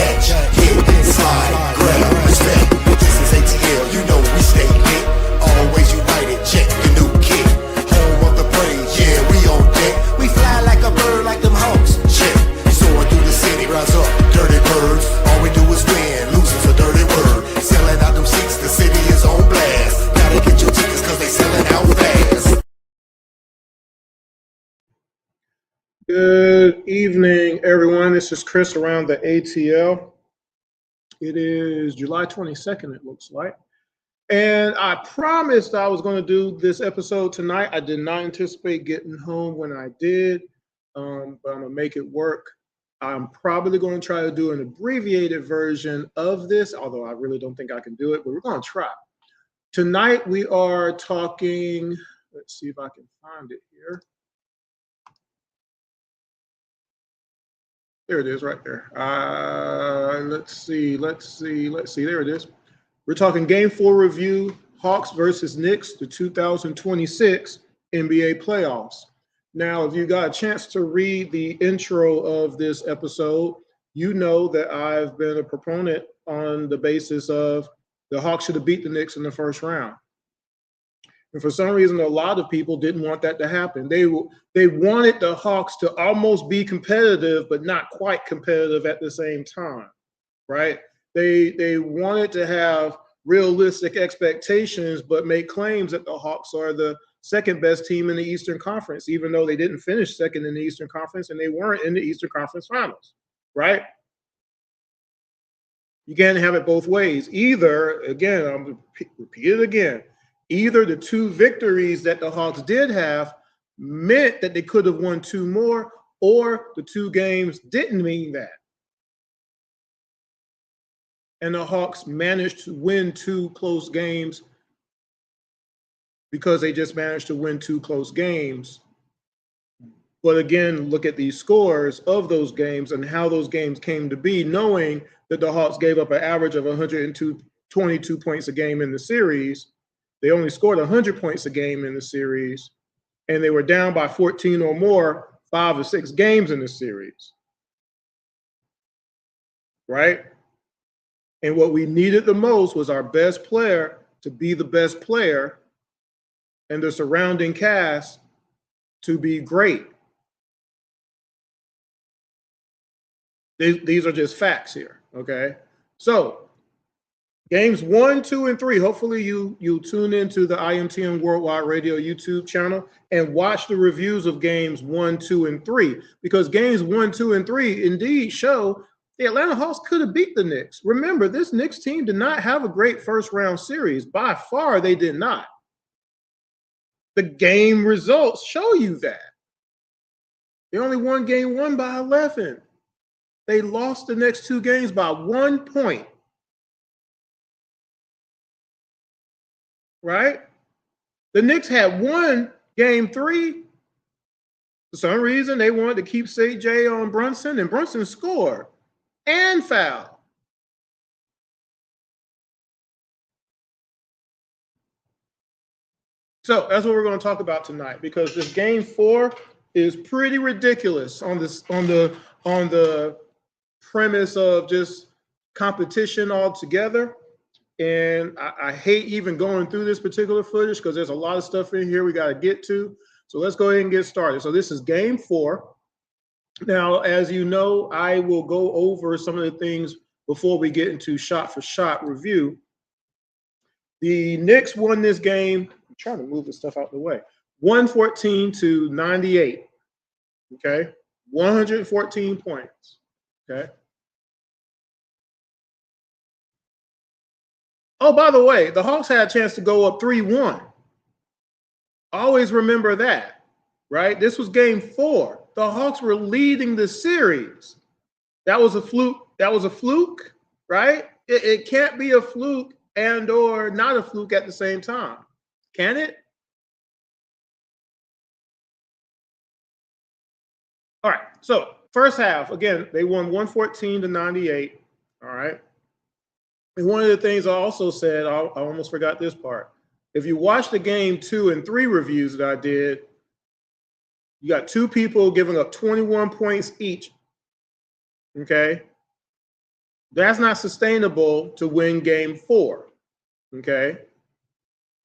catch, hit, slide, grab, respect. This is ATL, you know we stay lit. Always united, check the new kit. Home of the brave, yeah, we on deck. We fly like a bird, like them hawks, check. Soaring through the city, rise up, dirty birds. All we do is win, losing's a dirty word. Selling out them seats, the city is on blast. Gotta get your tickets cause they selling out fast. Good evening, everyone. This is Chris around the ATL. It is July 22nd, it looks like. And I promised I was going to do this episode tonight. I did not anticipate getting home when I did, but I'm going to make it work. I'm probably going to try to do an abbreviated version of this, although I really don't think I can do it, but we're going to try. Tonight we are talking, let's see if I can find it here. There it is right there. Let's see. There it is. We're talking Game 4 review, Hawks versus Knicks, the 2026 NBA playoffs. Now, if you got a chance to read the intro of this episode, you know that I've been a proponent on the basis of the Hawks should have beat the Knicks in the first round. And for some reason, a lot of people didn't want that to happen. They wanted the Hawks to almost be competitive, but not quite competitive at the same time, right? They wanted to have realistic expectations, but make claims that the Hawks are the second best team in the Eastern Conference, even though they didn't finish second in the Eastern Conference and they weren't in the Eastern Conference Finals, right? You can't have it both ways. Either, again, I'm repeat it again, either the two victories that the Hawks did have meant that they could have won two more, or the two games didn't mean that. And the Hawks managed to win two close games because they just managed to win two close games. But again, look at these scores of those games and how those games came to be, knowing that the Hawks gave up an average of 122 points a game in the series. They only scored 100 points a game in the series, and they were down by 14 or more 5 or 6 games in the series, right? And what we needed the most was our best player to be the best player and the surrounding cast to be great. These are just facts here, okay? So games 1, 2, and 3, hopefully you tune into the IMTN Worldwide Radio YouTube channel and watch the reviews of games 1, 2, and 3, because games 1, 2, and 3 indeed show the Atlanta Hawks could have beat the Knicks. Remember, this Knicks team did not have a great first round series. By far, they did not. The game results show you that. They only won game 1 by 11. They lost the next 2 games by 1 point. Right? The Knicks had won game 3. For some reason, they wanted to keep CJ on Brunson, and Brunson scored and fouled. So that's what we're going to talk about tonight, because this game 4 is pretty ridiculous on the premise of just competition altogether. And I hate even going through this particular footage because there's a lot of stuff in here we got to get to. So let's go ahead and get started. So this is game 4. Now, as you know, I will go over some of the things before we get into shot-for-shot review. The Knicks won this game. I'm trying to move this stuff out of the way. 114-98. Okay? 114 points. Okay? Oh, by the way, the Hawks had a chance to go up 3-1. Always remember that, right? This was game 4. The Hawks were leading the series. That was a fluke. That was a fluke, right? It can't be a fluke and or not a fluke at the same time. Can it? All right. So first half, again, they won 114-98. All right. And one of the things I also said, I almost forgot this part. If you watch the game 2 and 3 reviews that I did, you got 2 people giving up 21 points each. Okay. That's not sustainable to win game 4. Okay.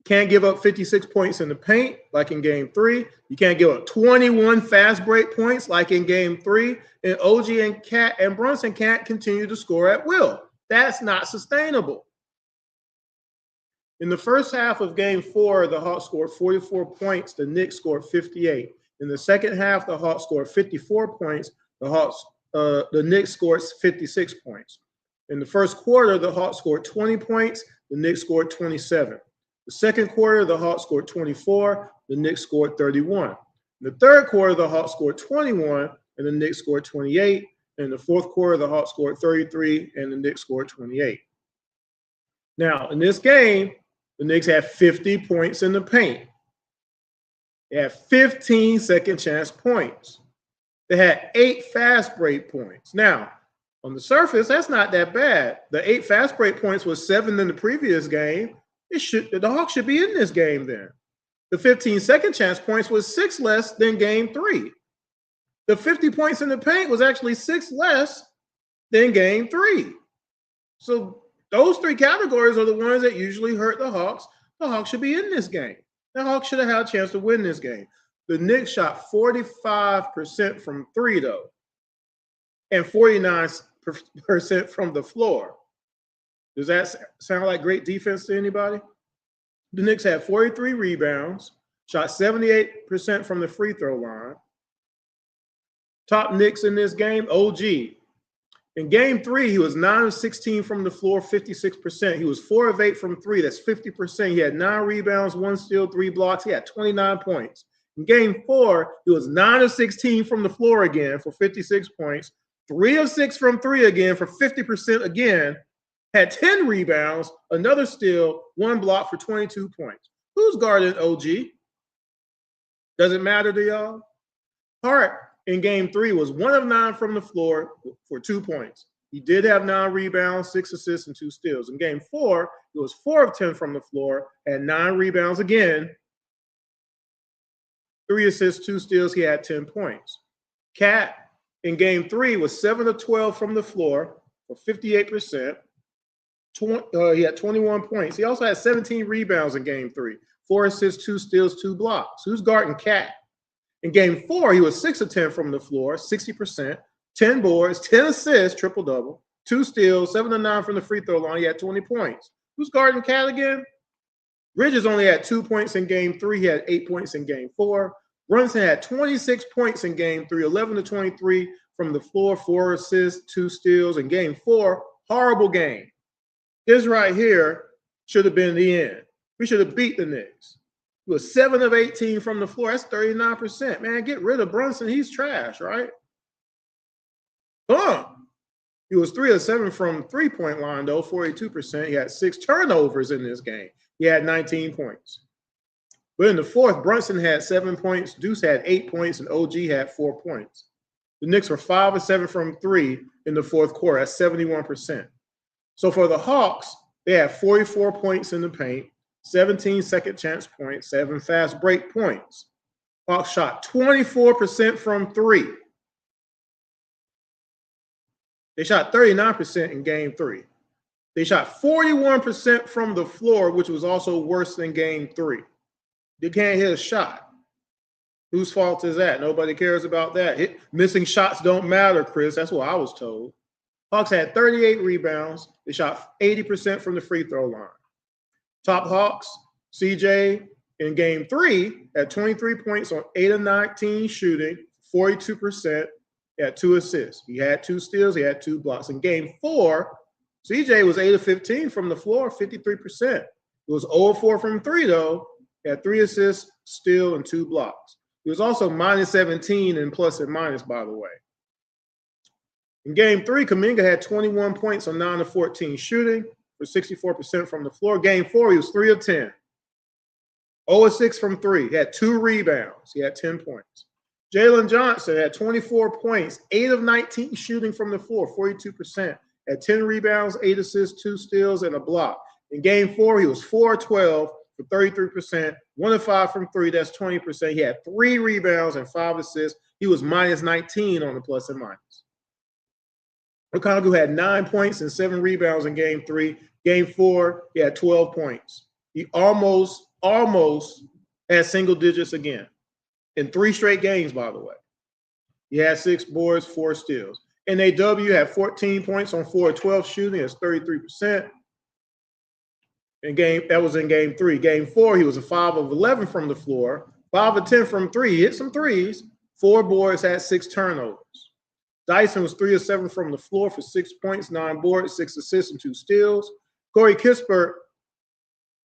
Can't give up 56 points in the paint like in game 3. You can't give up 21 fast break points like in game 3. And OG and Cat and Brunson can't continue to score at will. That's not sustainable. In the first half of game 4, the Hawks scored 44 points. The Knicks scored 58. In the second half, the Hawks scored 54 points. The Knicks scored 56 points. In the first quarter, the Hawks scored 20 points. The Knicks scored 27. The second quarter, the Hawks scored 24. The Knicks scored 31. In the third quarter, the Hawks scored 21, and the Knicks scored 28. In the fourth quarter, the Hawks scored 33, and the Knicks scored 28. Now, in this game, the Knicks had 50 points in the paint. They had 15 second chance points. They had 8 fast break points. Now, on the surface, that's not that bad. The 8 fast break points was 7 in the previous game. The Hawks should be in this game then. The 15 second chance points was 6 less than game 3. The 50 points in the paint was actually 6 less than game 3. So those 3 categories are the ones that usually hurt the Hawks. The Hawks should be in this game. The Hawks should have had a chance to win this game. The Knicks shot 45% from 3, though, and 49% from the floor. Does that sound like great defense to anybody? The Knicks had 43 rebounds, shot 78% from the free throw line. Top Knicks in this game, OG. In game 3, he was 9 of 16 from the floor, 56%. He was 4 of 8 from 3, that's 50%. He had 9 rebounds, 1 steal, 3 blocks. He had 29 points. In game 4, he was 9 of 16 from the floor again for 56 points, 3 of 6 from 3 again for 50% again, had 10 rebounds, another steal, 1 block for 22 points. Who's guarding OG? Does it matter to y'all? Hart in game 3 was 1 of 9 from the floor for 2 points. He did have 9 rebounds, 6 assists, and 2 steals. In game 4, he was 4 of 10 from the floor, had 9 rebounds again, 3 assists, 2 steals. He had 10 points. Cat in game 3 was 7 of 12 from the floor for 58%. He had 21 points. He also had 17 rebounds in game 3, 4 assists, 2 steals, 2 blocks. Who's guarding Cat? In game 4, he was 6 of 10 from the floor, 60%, 10 boards, 10 assists, triple-double, 2 steals, 7 of 9 from the free throw line. He had 20 points. Who's guarding Cat again? Bridges only had 2 points in game 3. He had 8 points in game 4. Brunson had 26 points in game 3, 11 to 23 from the floor, 4 assists, 2 steals. In game 4, horrible game. This right here should have been the end. We should have beat the Knicks. He was 7 of 18 from the floor. That's 39%. Man, get rid of Brunson. He's trash, right? He was 3 of 7 from three-point line, though, 42%. He had 6 turnovers in this game. He had 19 points. But in the fourth, Brunson had 7 points, Deuce had 8 points, and OG had 4 points. The Knicks were 5 of 7 from 3 in the fourth quarter. That's 71%. So for the Hawks, they had 44 points in the paint, 17 second chance points, 7 fast break points. Hawks shot 24% from 3. They shot 39% in game 3. They shot 41% from the floor, which was also worse than game 3. They can't hit a shot. Whose fault is that? Nobody cares about that. Missing shots don't matter, Chris. That's what I was told. Hawks had 38 rebounds. They shot 80% from the free throw line. Top Hawks, CJ in game 3 had 23 points on 8 of 19 shooting, 42%. He had 2 assists. He had 2 steals. He had 2 blocks. In game 4, CJ was 8 of 15 from the floor, 53%. It was 0 of 4 from 3, though. He had 3 assists, steal, and 2 blocks. He was also minus 17 in plus and minus, by the way. In game 3, Kuminga had 21 points on 9 of 14 shooting for 64% from the floor. Game 4, he was 3 of 10. 0 of 6 from 3. He had 2 rebounds. He had 10 points. Jalen Johnson had 24 points, 8 of 19 shooting from the floor, 42%. Had 10 rebounds, 8 assists, 2 steals, and a block. In game 4, he was 4 of 12 for 33%, 1 of 5 from 3, that's 20%. He had 3 rebounds and 5 assists. He was minus 19 on the plus and minus. Okongwu had 9 points and 7 rebounds in game 3. Game 4, he had 12 points. He almost had single digits again in 3 straight games, by the way. He had 6 boards, 4 steals. NAW had 14 points on 4 of 12 shooting. That's 33%. That was in game 3. Game 4, he was a 5 of 11 from the floor, 5 of 10 from 3. He hit some threes. 4 boards, had 6 turnovers. Dyson was 3 of 7 from the floor for 6 points, 9 boards, 6 assists, and 2 steals. Corey Kispert,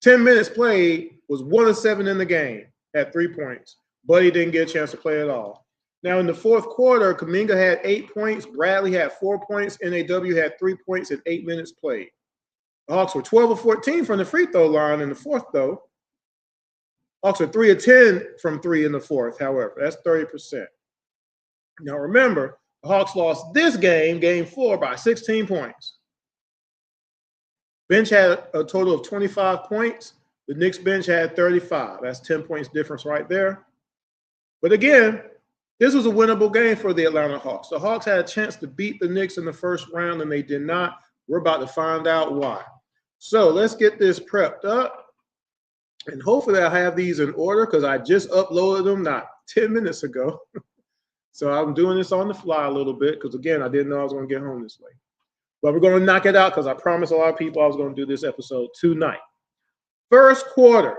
10 minutes played, was 1 of 7 in the game, had 3 points, but he didn't get a chance to play at all. Now, in the fourth quarter, Kuminga had 8 points, Bradley had 4 points, NAW had 3 points in 8 minutes played. The Hawks were 12 of 14 from the free throw line in the fourth, though. Hawks are 3 of 10 from 3 in the fourth, however. That's 30%. Now, remember, the Hawks lost this game, game 4, by 16 points. Bench had a total of 25 points. The Knicks bench had 35. That's 10 points difference right there. But again, this was a winnable game for the Atlanta Hawks. The Hawks had a chance to beat the Knicks in the first round, and they did not. We're about to find out why. So let's get this prepped up. And hopefully I have these in order because I just uploaded them not 10 minutes ago. So I'm doing this on the fly a little bit because, again, I didn't know I was going to get home this late. But we're going to knock it out because I promised a lot of people I was going to do this episode tonight. First quarter.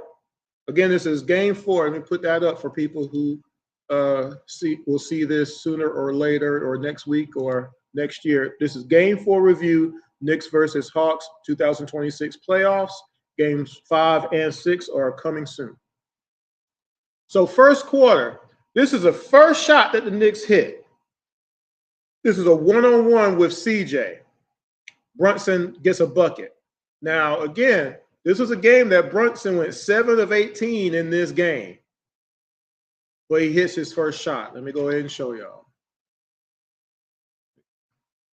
Again, this is game 4. Let me put that up for people who will see this sooner or later or next week or next year. This is game 4 review, Knicks versus Hawks 2026 playoffs. Games 5 and 6 are coming soon. So first quarter, this is the first shot that the Knicks hit. This is a one-on-one with CJ. Brunson gets a bucket. Now, again, this was a game that Brunson went 7 of 18 in this game. But he hits his first shot. Let me go ahead and show y'all.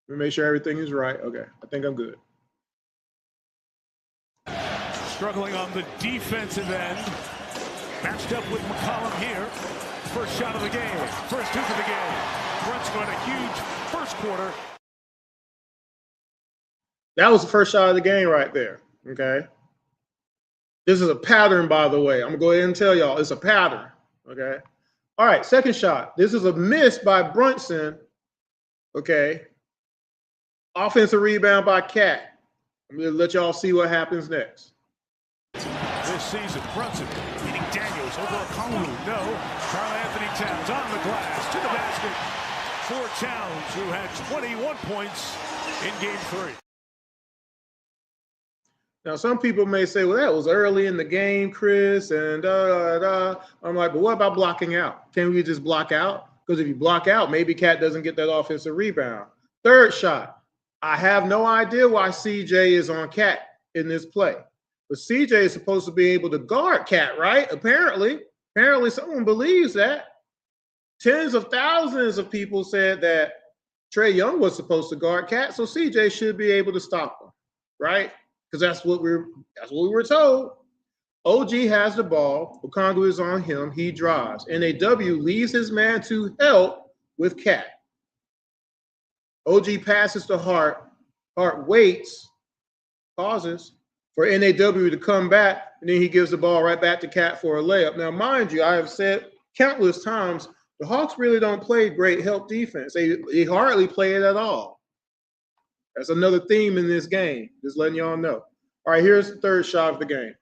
Let me make sure everything is right. Okay, I think I'm good. Struggling on the defensive end. Matched up with McCollum here. First shot of the game. First hoop of the game. Brunson going a huge first quarter. That was the first shot of the game right there, okay? This is a pattern, by the way. I'm going to go ahead and tell y'all. It's a pattern, okay? All right, second shot. This is a miss by Brunson, okay? Offensive rebound by Cat. I'm going to let y'all see what happens next. This season, Brunson beating Daniels over Okongwu. No. Karl-Anthony Towns on the glass to the basket for Towns, who had 21 points in game 3. Now, some people may say, well, that was early in the game, Chris, and I'm like, but what about blocking out? Can we just block out? Because if you block out, maybe Cat doesn't get that offensive rebound. Third shot. I have no idea why CJ is on Cat in this play. But CJ is supposed to be able to guard Cat, right? Apparently someone believes that. Tens of thousands of people said that Trae Young was supposed to guard Cat, so CJ should be able to stop him, right? Because that's what we were told. OG has the ball. Okongwu is on him. He drives. NAW leaves his man to help with Cat. OG passes to Hart. Hart waits, pauses for NAW to come back, and then he gives the ball right back to Cat for a layup. Now, mind you, I have said countless times, the Hawks really don't play great help defense. They hardly play it at all. That's another theme in this game, just letting y'all know. All right, here's the third shot of the game.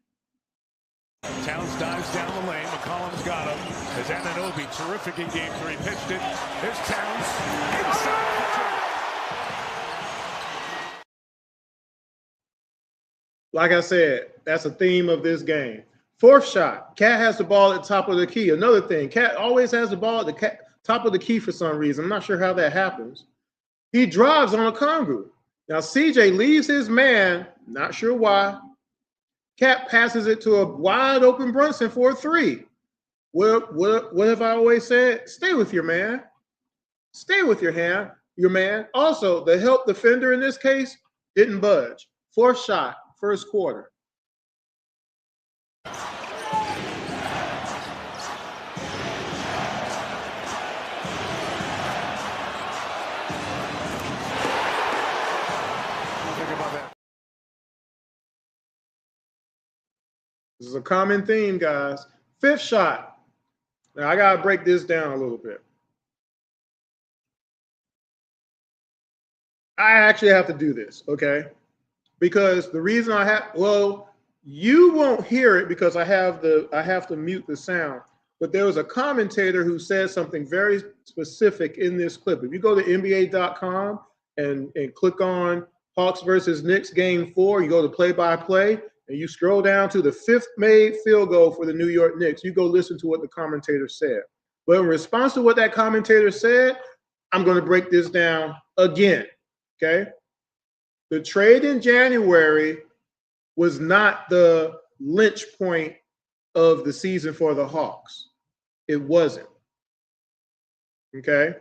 Towns dives down the lane. McCollum's got him. As Anunoby, terrific in game 3, pitched it. Here's Towns. Inside the two. Like I said, that's a theme of this game. Fourth shot, Cat has the ball at the top of the key. Another thing, Cat always has the ball at the top of the key for some reason. I'm not sure how that happens. He drives on Okongwu. Now, CJ leaves his man, not sure why. Cat passes it to a wide open Brunson for a 3. What have I always said? Stay with your man. Stay with your man. Also, the help defender in this case didn't budge. Fourth shot, first quarter. This is a common theme, guys. Fifth shot. Now, I got to break this down a little bit. I actually have to do this, okay? Because the reason I have, well, you won't hear it because I have to mute the sound. But there was a commentator who said something very specific in this clip. If you go to NBA.com and click on Hawks versus Knicks game 4, you go to play-by-play, and you scroll down to the 5th made field goal for the New York Knicks, you go listen to what the commentator said. But in response to what that commentator said, I'm going to break this down again, okay? The trade in January was not the lynch point of the season for the Hawks. It wasn't. Okay?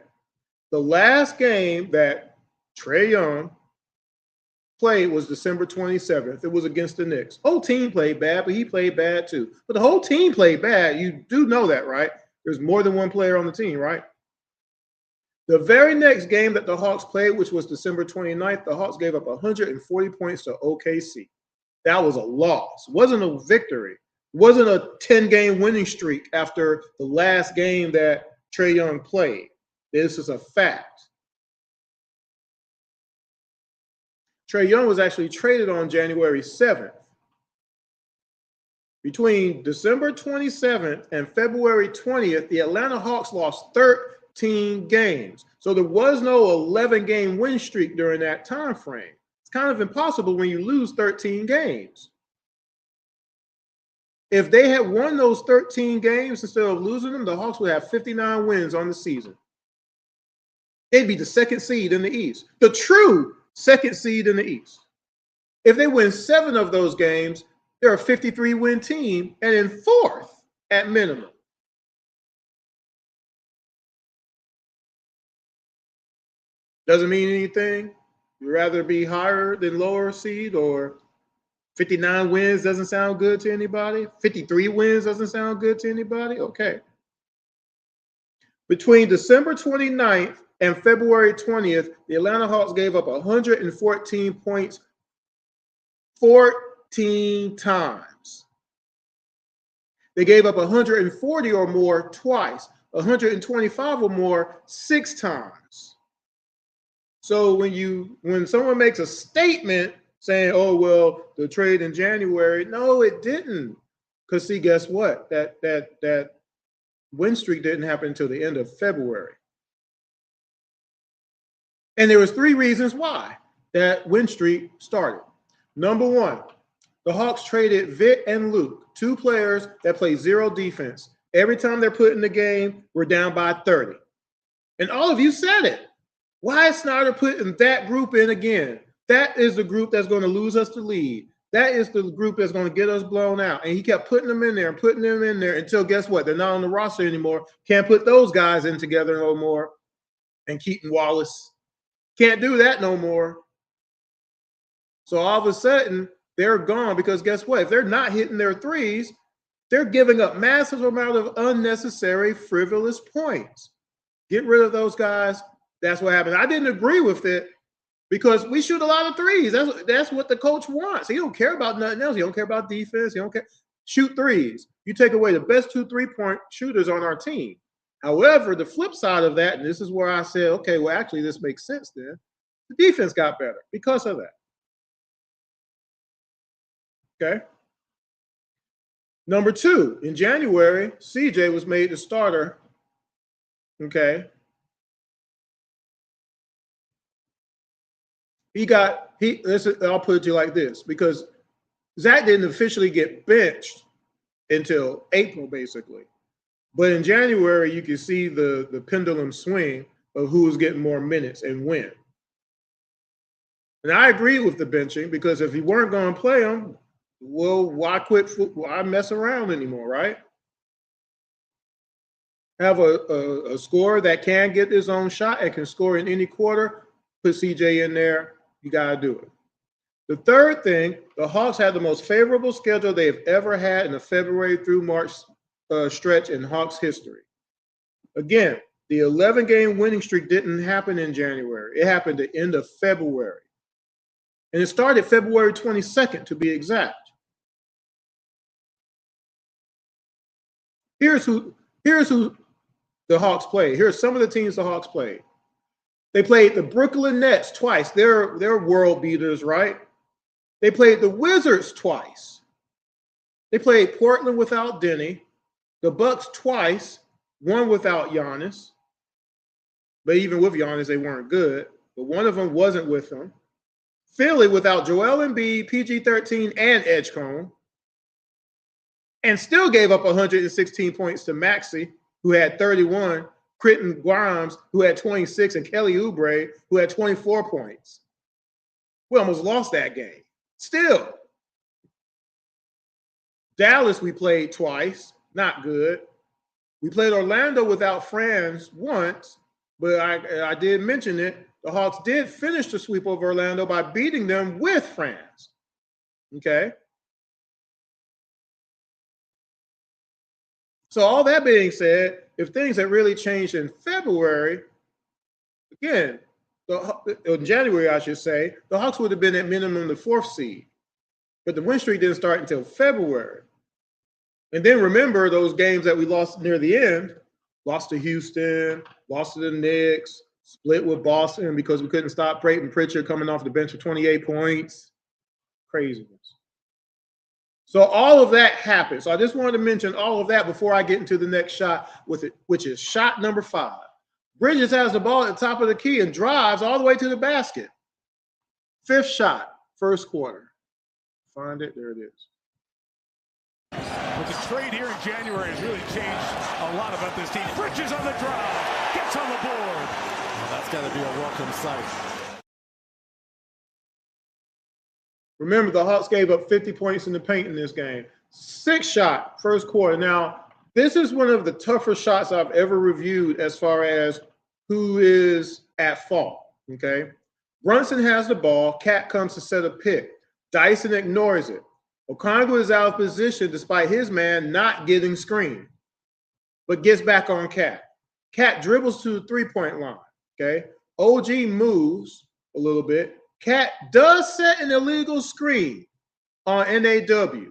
The last game that Trae Young played was December 27th. It was against the Knicks. Whole team played bad, but he played bad too. But the whole team played bad. You do know that, right? There's more than one player on the team, right? The very next game that the Hawks played, which was December 29th, the Hawks gave up 140 points to OKC. That was a loss. It wasn't a victory. It wasn't a 10-game winning streak after the last game that Trae Young played. This is a fact. Trae Young was actually traded on January 7th. Between December 27th and February 20th, the Atlanta Hawks lost 13 games. So there was no 11-game win streak during that time frame. It's kind of impossible when you lose 13 games. If they had won those 13 games instead of losing them, the Hawks would have 59 wins on the season. They'd be the second seed in the East, the true second seed in the East. If they win 7 of those games, they're a 53-win team and in 4th at minimum. Doesn't mean anything. You'd rather be higher than lower seed, or 59 wins doesn't sound good to anybody? 53 wins doesn't sound good to anybody? Okay. Between December 29th and February 20th, the Atlanta Hawks gave up 114 points 14 times. They gave up 140 or more twice, 125 or more 6 times. So when someone makes a statement saying, oh, well, the trade in January, no, it didn't. Because see, guess what? That win streak didn't happen until the end of February. And there was 3 reasons why that win streak started. Number 1, the Hawks traded Vic and Luke, 2 players that play 0 defense. Every time they're put in the game, we're down by 30. And all of you said it. Why is Snyder putting that group in again? That is the group that's going to lose us the lead. That is the group that's going to get us blown out. And he kept putting them in there and putting them in there until, guess what? They're not on the roster anymore. Can't put those guys in together no more. And Keaton Wallace. Can't do that no more. So all of a sudden, they're gone because guess what? If they're not hitting their threes, they're giving up massive amount of unnecessary, frivolous points. Get rid of those guys. That's what happened. I didn't agree with it because we shoot a lot of threes. That's what the coach wants. He don't care about nothing else. He don't care about defense. He don't care. Shoot threes. You take away the best 2 3-point shooters on our team. However, the flip side of that, and this is where I said, okay, well, actually, this makes sense then. The defense got better because of that. Okay. Number 2, in January, CJ was made the starter. Okay. I'll put it to you like this, because Zach didn't officially get benched until April, basically. But in January, you can see the pendulum swing of who was getting more minutes and when. And I agree with the benching, because if you weren't going to play him, well, why quit? Why mess around anymore, right? Have a scorer that can get his own shot and can score in any quarter. Put CJ in there. You got to do it. The third thing, the Hawks had the most favorable schedule they've ever had in the February through March stretch in Hawks history. Again, the 11-game winning streak didn't happen in January. It happened at the end of February. And it started February 22nd, to be exact. Here's who the Hawks played. Here's some of the teams the Hawks played. They played the Brooklyn Nets twice. They're world beaters, right? They played the Wizards twice. They played Portland without Denny. The Bucks twice, one without Giannis. But even with Giannis, they weren't good. But one of them wasn't with him. Philly without Joel Embiid, PG-13, and Edgecombe. And still gave up 116 points to Maxey, who had 31, Quentin Grimes, who had 26, and Kelly Oubre, who had 24 points. We almost lost that game. Still. Dallas we played twice. Not good. We played Orlando without Franz once, but I did mention it. The Hawks did finish the sweep over Orlando by beating them with Franz. Okay? So all that being said, if things had really changed in February, again, in January, I should say, the Hawks would have been at minimum the 4th seed. But the win streak didn't start until February. And then remember those games that we lost near the end, lost to Houston, lost to the Knicks, split with Boston because we couldn't stop Peyton Pritchard coming off the bench for 28 points. Craziness. So all of that happened. So I just wanted to mention all of that before I get into the next shot with it, which is shot number 5. Bridges has the ball at the top of the key and drives all the way to the basket. 5th shot, first quarter. Find it. There it is. But the trade here in January has really changed a lot about this team. Bridges on the drive, gets on the board. Well, that's got to be a welcome sight. Remember, the Hawks gave up 50 points in the paint in this game. 6th shot, first quarter. Now, this is one of the tougher shots I've ever reviewed as far as who is at fault, okay? Brunson has the ball. Cat comes to set a pick. Dyson ignores it. Okongwu is out of position despite his man not getting screened, but gets back on Cat. Cat dribbles to the three-point line, okay? OG moves a little bit. Cat does set an illegal screen on NAW,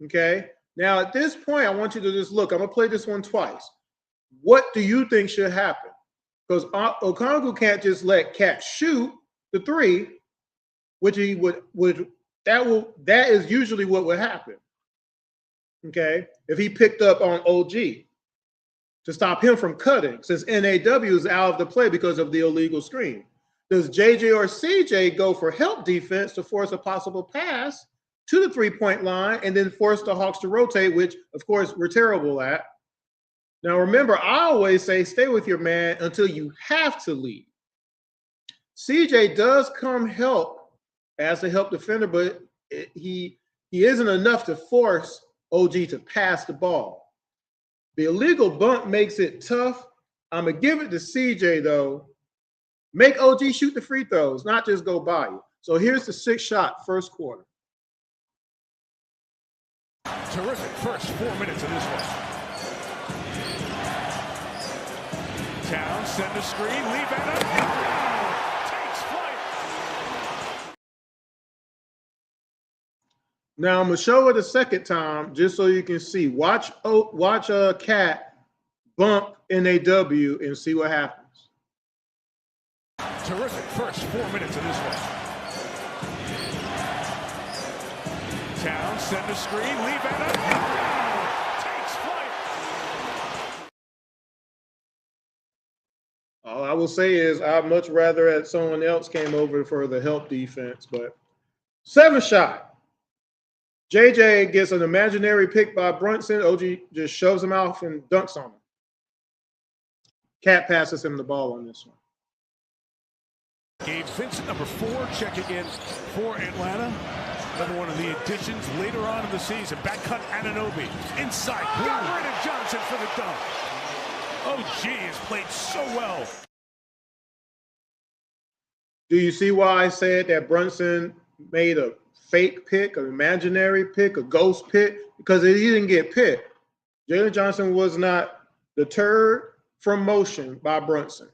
okay? Now, at this point, I want you to just look. I'm going to play this one twice. What do you think should happen? Because Okongwu can't just let Cat shoot the three, which he would that is usually what would happen. Okay, if he picked up on OG to stop him from cutting, since NAW is out of the play because of the illegal screen. Does JJ or CJ go for help defense to force a possible pass to the three-point line and then force the Hawks to rotate, which of course we're terrible at? Now remember, I always say stay with your man until you have to leave. CJ does come help as a help defender, but he isn't enough to force OG to pass the ball. The illegal bump makes it tough. I'm going to give it to CJ, though. Make OG shoot the free throws, not just go by you. So here's the 6th shot, first quarter. Terrific first 4 minutes of this one. Towns send the screen, leave it up. Now I'm gonna show it a second time just so you can see. Watch Cat bump NAW and see what happens. Terrific first 4 minutes of this one. Towns send the screen, leave it up. Takes flight. All I will say is I'd much rather that someone else came over for the help defense, but 7th shot. JJ gets an imaginary pick by Brunson. OG just shoves him off and dunks on him. Cat passes him the ball on this one. Gabe Vincent, number 4, checking in for Atlanta. Another one of the additions later on in the season. Back cut Anunoby. Inside. Got rid of Johnson for the dunk. OG has played so well. Do you see why I said that Brunson made a fake pick, an imaginary pick, a ghost pick? Because he didn't get picked. Jalen Johnson was not deterred from motion by Brunson.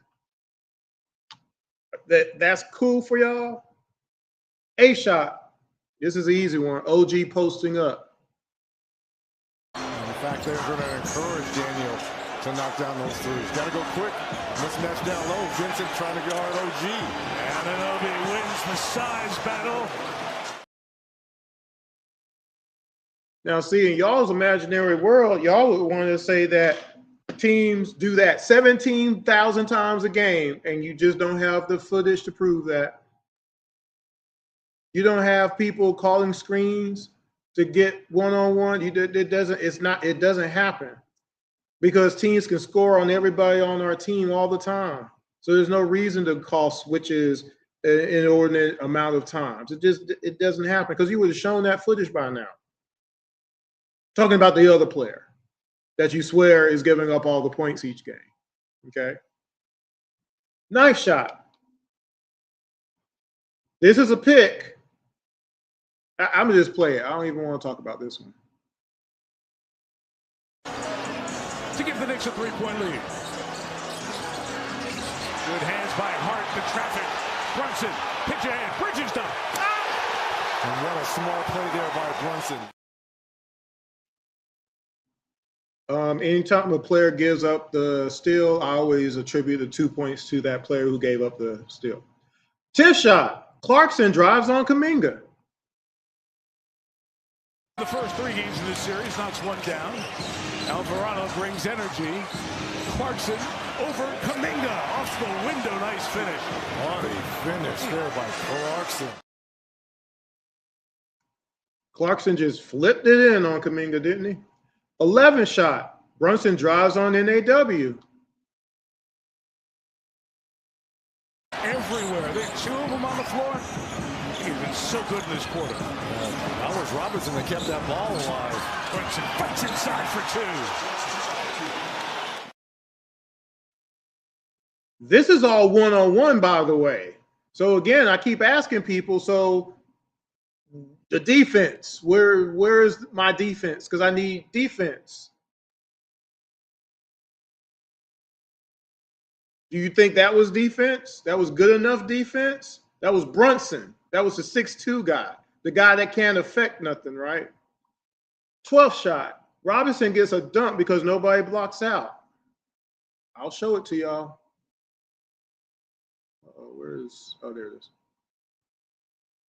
That's cool for y'all. 8th shot. This is an easy one. OG posting up. fact, they're going to encourage Daniel to knock down those threes. Got to go quick. Mismatch down low. Vincent trying to guard OG. Anunoby wins the size battle. Now, see, in y'all's imaginary world, y'all would want to say that teams do that 17,000 times a game, and you just don't have the footage to prove that. You don't have people calling screens to get one-on-one. It doesn't happen because teams can score on everybody on our team all the time. So there's no reason to call switches an inordinate amount of times. It doesn't happen because you would have shown that footage by now. Talking about the other player that you swear is giving up all the points each game. Okay. Nice shot. This is a pick. I'm going to just play it. I don't even want to talk about this one. To give the Knicks a 3-point lead. Good hands by Hart to traffic. Brunson, pitch ahead. Bridges done. And what a small play there by Brunson. Anytime a player gives up the steal, I always attribute the 2 points to that player who gave up the steal. 10th shot. Clarkson drives on Kuminga. The first 3 games of this series knocks one down. Alvarado brings energy. Clarkson over Kuminga. Off the window. Nice finish. What a finish there by Clarkson. Clarkson just flipped it in on Kuminga, didn't he? 11th shot. Brunson drives on NAW. Everywhere. There are 2 of them on the floor. He's been so good in this quarter. That was Robinson that kept that ball alive. Brunson fights inside for 2. This is all one-on-one, by the way. So again, I keep asking people, so the defense, where's my defense? Because I need defense. Do you think that was defense? That was good enough defense? That was Brunson. That was the 6'2" guy, the guy that can't affect nothing, right? 12th shot. Robinson gets a dunk because nobody blocks out. I'll show it to y'all. There it is.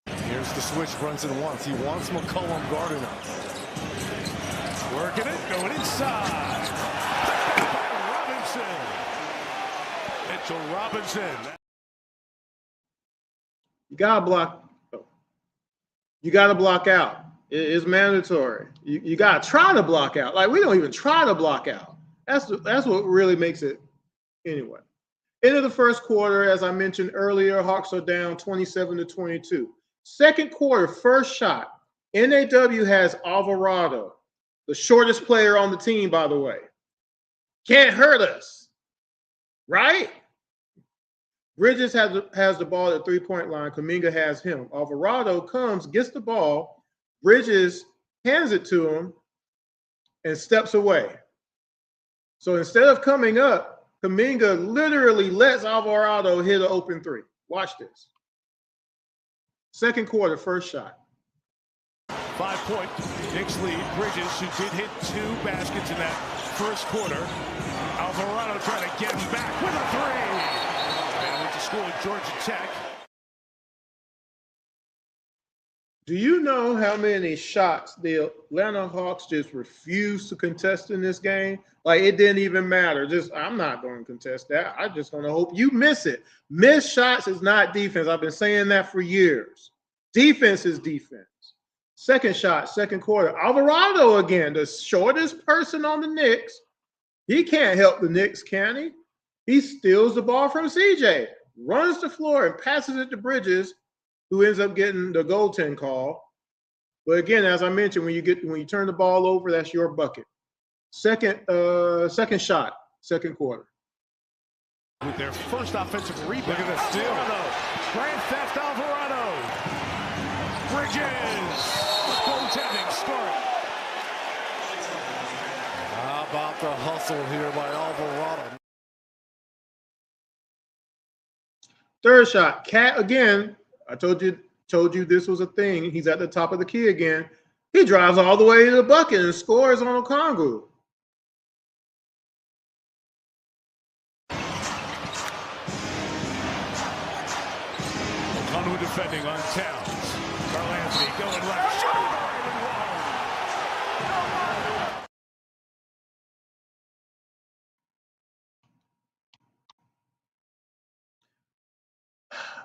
Here's the switch Brunson wants. He wants McCollum guarding him. Working it, going inside. Robinson. Mitchell Robinson. You gotta block. You gotta block out. It's mandatory. You gotta try to block out. Like we don't even try to block out. That's what really makes it. Anyway, end of the first quarter, as I mentioned earlier, Hawks are down 27-22. Second quarter, first shot. NAW has Alvarado, the shortest player on the team, by the way. Can't hurt us, right? Bridges has the ball at the 3-point line. Kuminga has him. Alvarado comes, gets the ball. Bridges hands it to him and steps away. So instead of coming up, Kuminga literally lets Alvarado hit an open 3. Watch this. Second quarter, first shot. 5-point Knicks lead. Bridges, who did hit 2 baskets in that first quarter. Alvarado trying to get him back with a 3. And went to school at Georgia Tech. Do you know how many shots the Atlanta Hawks just refused to contest in this game? Like, it didn't even matter. I'm not going to contest that. I'm just going to hope you miss it. Missed shots is not defense. I've been saying that for years. Defense is defense. Second shot, second quarter. Alvarado again, the shortest person on the Knicks. He can't help the Knicks, can he? He steals the ball from CJ, runs the floor and passes it to Bridges, who ends up getting the goaltend call. But again, as I mentioned, when you turn the ball over, that's your bucket. Second shot, second quarter. With their first offensive rebound. Look at that steal. Grand Theft Alvarado. Bridges. Goaltending score. How about the hustle here by Alvarado? Third shot, Cat again. I told you this was a thing. He's at the top of the key again. He drives all the way to the bucket and scores on Okongwu. Okongwu defending on Towns. Carl Anthony going left. Shooting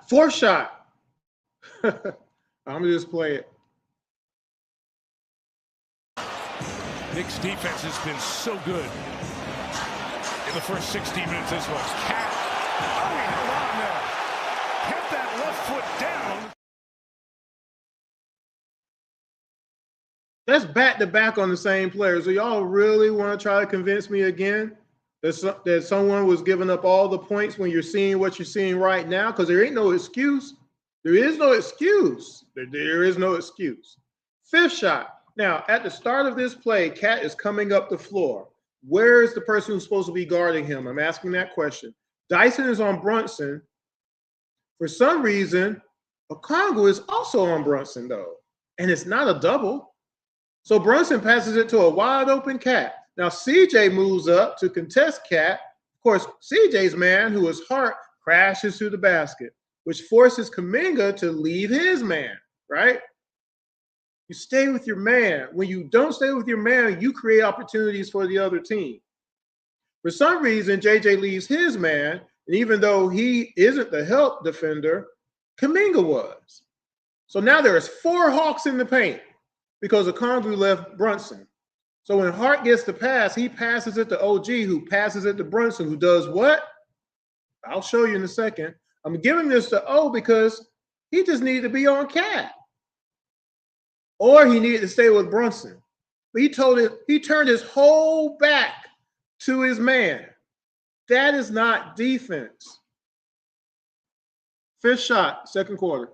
Fourth shot. I'm going to just play it. Knicks defense has been so good in the first 16 minutes as well. Cat. Oh, he held on there. Kept that left foot down. That's back-to-back on the same player. So y'all really want to try to convince me again that someone was giving up all the points when you're seeing what you're seeing right now? Because there ain't no excuse. There is no excuse. There is no excuse. Fifth shot. Now, at the start of this play, Cat is coming up the floor. Where is the person who's supposed to be guarding him? I'm asking that question. Dyson is on Brunson. For some reason, Okongwu is also on Brunson, though. And it's not a double. So Brunson passes it to a wide open Cat. Now, CJ moves up to contest Cat. Of course, CJ's man, who is Hart, crashes through the basket, which forces Kuminga to leave his man, right? You stay with your man. When you don't stay with your man, you create opportunities for the other team. For some reason, JJ leaves his man, and even though he isn't the help defender, Kuminga was. So now there's 4 Hawks in the paint because Okongwu left Brunson. So when Hart gets the pass, he passes it to OG, who passes it to Brunson, who does what? I'll show you in a second. I'm giving this to O because he just needed to be on Cat. Or he needed to stay with Brunson. But he turned his whole back to his man. That is not defense. Fifth shot, second quarter.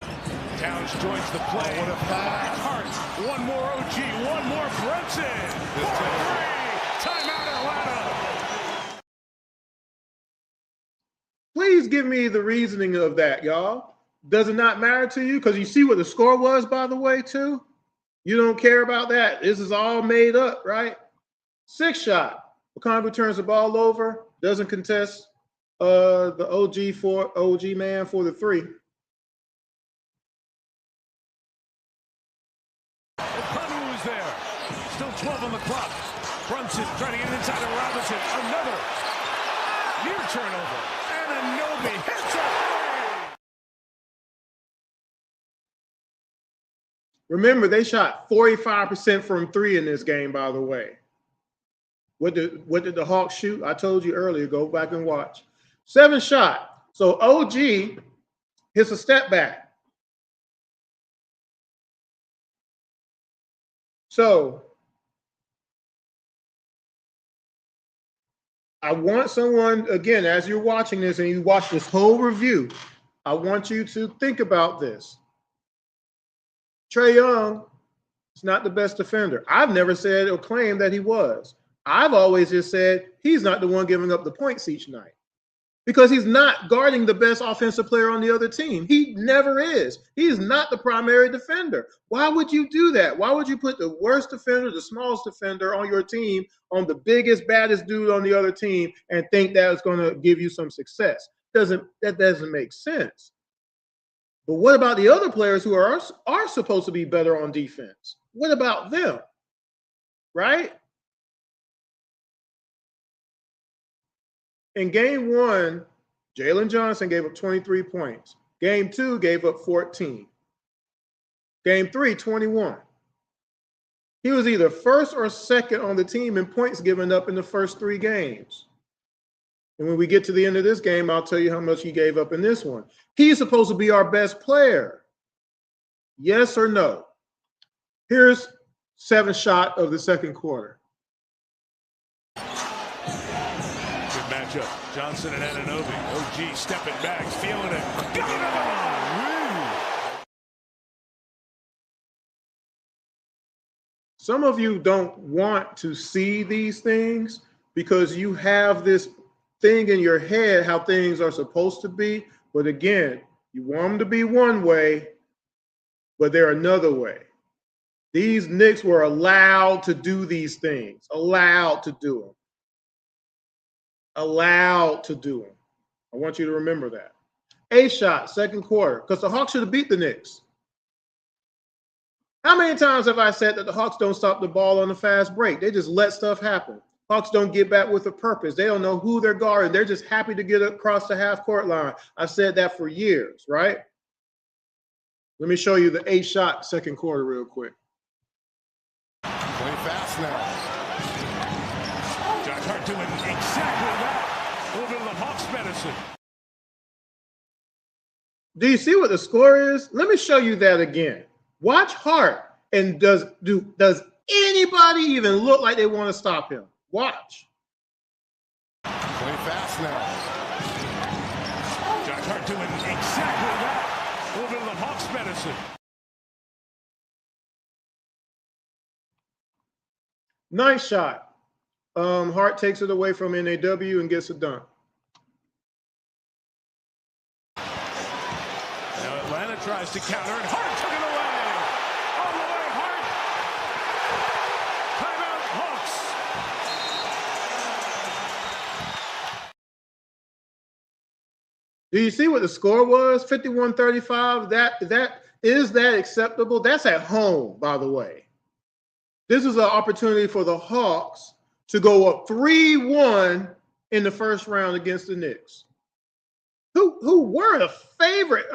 Towns joins the play. What a pass. Hart. One more OG. One more Brunson. For 3. Timeout Atlanta. Please give me the reasoning of that, y'all. Does it not matter to you? Because you see what the score was, by the way, too? You don't care about that. This is all made up, right? Sixth shot. Okongwu turns the ball over, doesn't contest the OG man for the 3. Okongwu is there. Still 12 on the clock. Brunson trying to get inside of Robinson. Another near turnover. And Anunoby hits it. Remember, they shot 45% from 3 in this game, by the way. What did the Hawks shoot? I told you earlier. Go back and watch. 7th shot. So OG hits a step back. So I want someone, again, as you're watching this and you watch this whole review, I want you to think about this. Trae Young is not the best defender. I've never said or claimed that he was. I've always just said he's not the one giving up the points each night because he's not guarding the best offensive player on the other team. He never is. He's not the primary defender. Why would you do that? Why would you put the worst defender, the smallest defender on your team on the biggest, baddest dude on the other team and think that is going to give you some success? That doesn't make sense. But what about the other players who are supposed to be better on defense? What about them? Right? In game 1, Jalen Johnson gave up 23 points. Game 2 gave up 14. Game 3, 21. He was either first or second on the team in points given up in the first 3 games. And when we get to the end of this game, I'll tell you how much he gave up in this one. He's supposed to be our best player. Yes or no? Here's 7th shot of the second quarter. Good matchup. Johnson and Anunoby. OG stepping back, feeling it. Got it! Some of you don't want to see these things because you have this thing in your head how things are supposed to be. But again, you want them to be one way, but they're another way. These Knicks were allowed to do these things, allowed to do them. Allowed to do them. I want you to remember that. A shot, second quarter, because the Hawks should have beat the Knicks. How many times have I said that the Hawks don't stop the ball on the fast break? They just let stuff happen. Hawks don't get back with a purpose. They don't know who they're guarding. They're just happy to get across the half-court line. I've said that for years, right? Let me show you the 8-shot second quarter real quick. Play fast now. Josh Hart doing exactly that. Over to the Hawks' medicine. Do you see what the score is? Let me show you that again. Watch Hart, and does anybody even look like they want to stop him? Watch. Play fast now. Josh Hart doing exactly that. Over to the Hawks' medicine. Nice shot. Hart takes it away from NAW and gets a dunk. Now Atlanta tries to counter, and Hart took it away. All the way, Hart. Timeout, Hawks. Do you see what the score was? 51-35. That is that acceptable? That's at home, by the way. This is an opportunity for the Hawks to go up 3-1 in the first round against the Knicks, who were the favorite.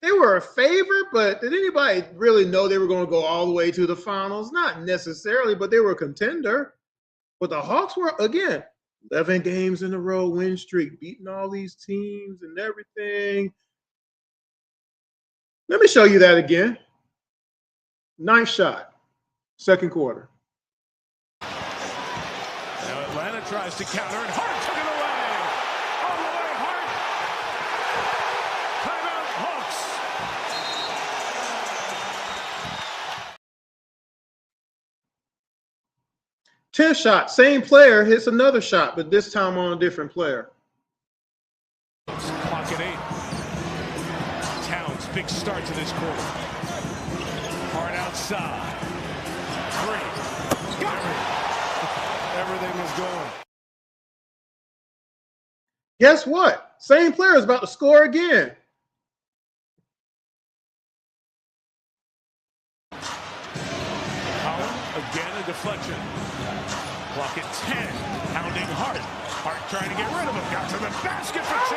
They were a favorite, but did anybody really know they were going to go all the way to the finals? Not necessarily, but they were a contender. But the Hawks were, again, 11 games in a row win streak, beating all these teams and everything. Let me show you that again. Nice shot. Second quarter. Now Atlanta tries to counter, and Hart took it away. All the way, Hart. Timeout, Hawks. 10 shot. Same player hits another shot, but this time on a different player. Clock at 8. Towns, big start to this quarter. Hart outside. 3. Got it. Everything is going. Guess what? Same player is about to score again. Collin, again a deflection. Clock at 10. Pounding Hart. Hart trying to get rid of him. Got to the basket for 2.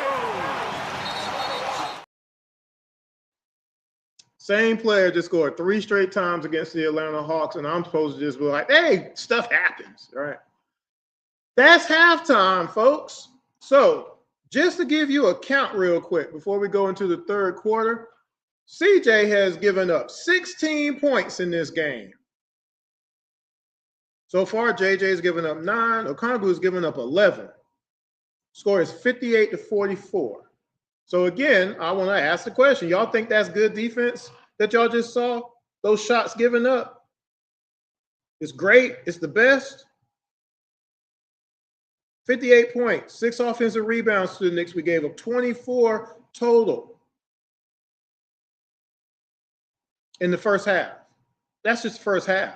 Same player just scored 3 straight times against the Atlanta Hawks, and I'm supposed to just be like, hey, stuff happens, all right? That's halftime, folks. So just to give you a count real quick before we go into the third quarter, CJ has given up 16 points in this game. So far, JJ's given up 9. Okongwu's given up 11. Score is 58-44. So again, I want to ask the question. Y'all think that's good defense that y'all just saw? Those shots given up? It's great. It's the best. 58 points, 6 offensive rebounds to the Knicks. We gave up 24 total in the first half. That's just the first half.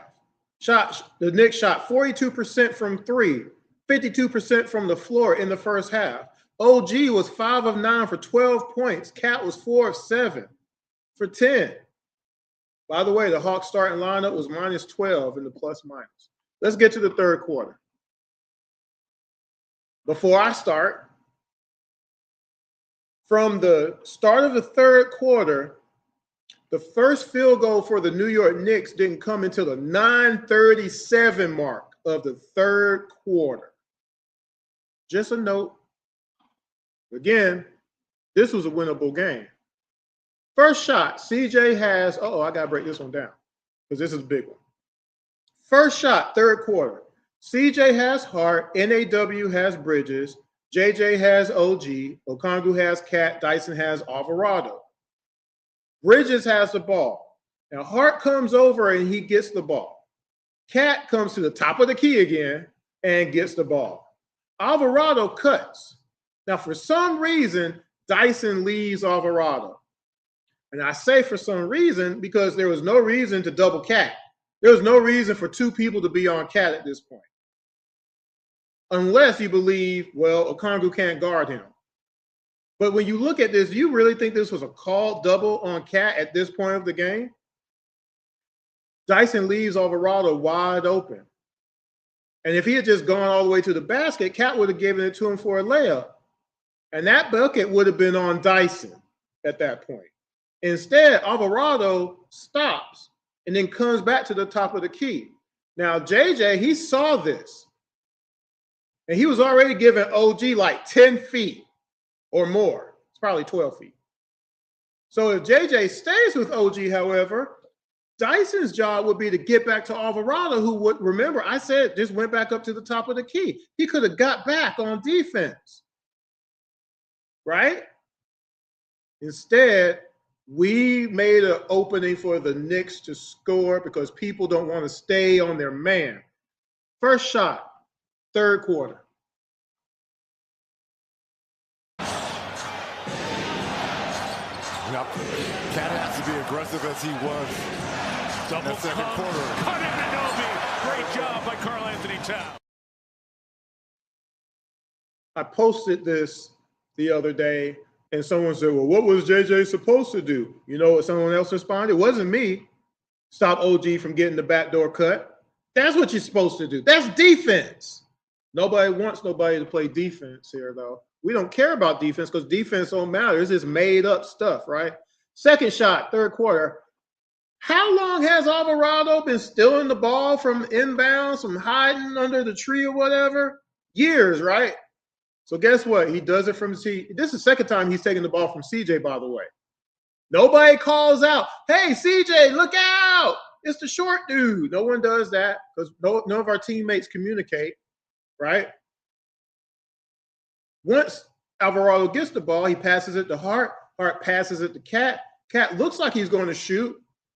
The Knicks shot 42% from 3, 52% from the floor in the first half. OG was 5 of 9 for 12 points. Cat was 4 of 7 for 10. By the way, the Hawks starting lineup was minus 12 in the plus minus. Let's get to the third quarter. Before I start, from the start of the third quarter, the first field goal for the New York Knicks didn't come until the 9:37 mark of the third quarter. Just a note. Again, this was a winnable game. First shot, CJ has, I got to break this one down because this is a big one. First shot, third quarter. CJ has Hart, NAW has Bridges, JJ has OG, Okongwu has Cat, Dyson has Alvarado. Bridges has the ball. Now Hart comes over and he gets the ball. Cat comes to the top of the key again and gets the ball. Alvarado cuts. Now for some reason, Dyson leaves Alvarado. And I say for some reason because there was no reason to double Cat. There's no reason for two people to be on Cat at this point. Unless you believe, well, Okongwu can't guard him. But when you look at this, you really think this was a called double on Cat at this point of the game? Dyson leaves Alvarado wide open. And if he had just gone all the way to the basket, Cat would have given it to him for a layup. And that bucket would have been on Dyson at that point. Instead, Alvarado stops and then comes back to the top of the key. Now, JJ, he saw this. And he was already giving OG like 10 feet or more. It's probably 12 feet. So if JJ stays with OG, however, Dyson's job would be to get back to Alvarado, who would, remember, I said just went back up to the top of the key. He could have got back on defense, right? Instead, we made an opening for the Knicks to score because people don't want to stay on their man. First shot, third quarter. Now, Cat has to be aggressive as he was. Double second quarter. Cut it, Anunoby. Great job by Karl-Anthony Towns. I posted this the other day, and someone said, well, what was JJ supposed to do? You know what someone else responded? It wasn't me. Stop OG from getting the backdoor cut. That's what you're supposed to do. That's defense. Nobody wants nobody to play defense here, though. We don't care about defense because defense don't matter. It's just made up stuff, right? Second shot, third quarter. How long has Alvarado been stealing the ball from inbounds, from hiding under the tree or whatever? Years, right? So guess what? He does it from this is the second time he's taking the ball from CJ, by the way. Nobody calls out, hey, CJ, look out. It's the short dude. No one does that because none of our teammates communicate, right? Once Alvarado gets the ball, he passes it to Hart. Hart passes it to Cat. Cat looks like he's going to shoot.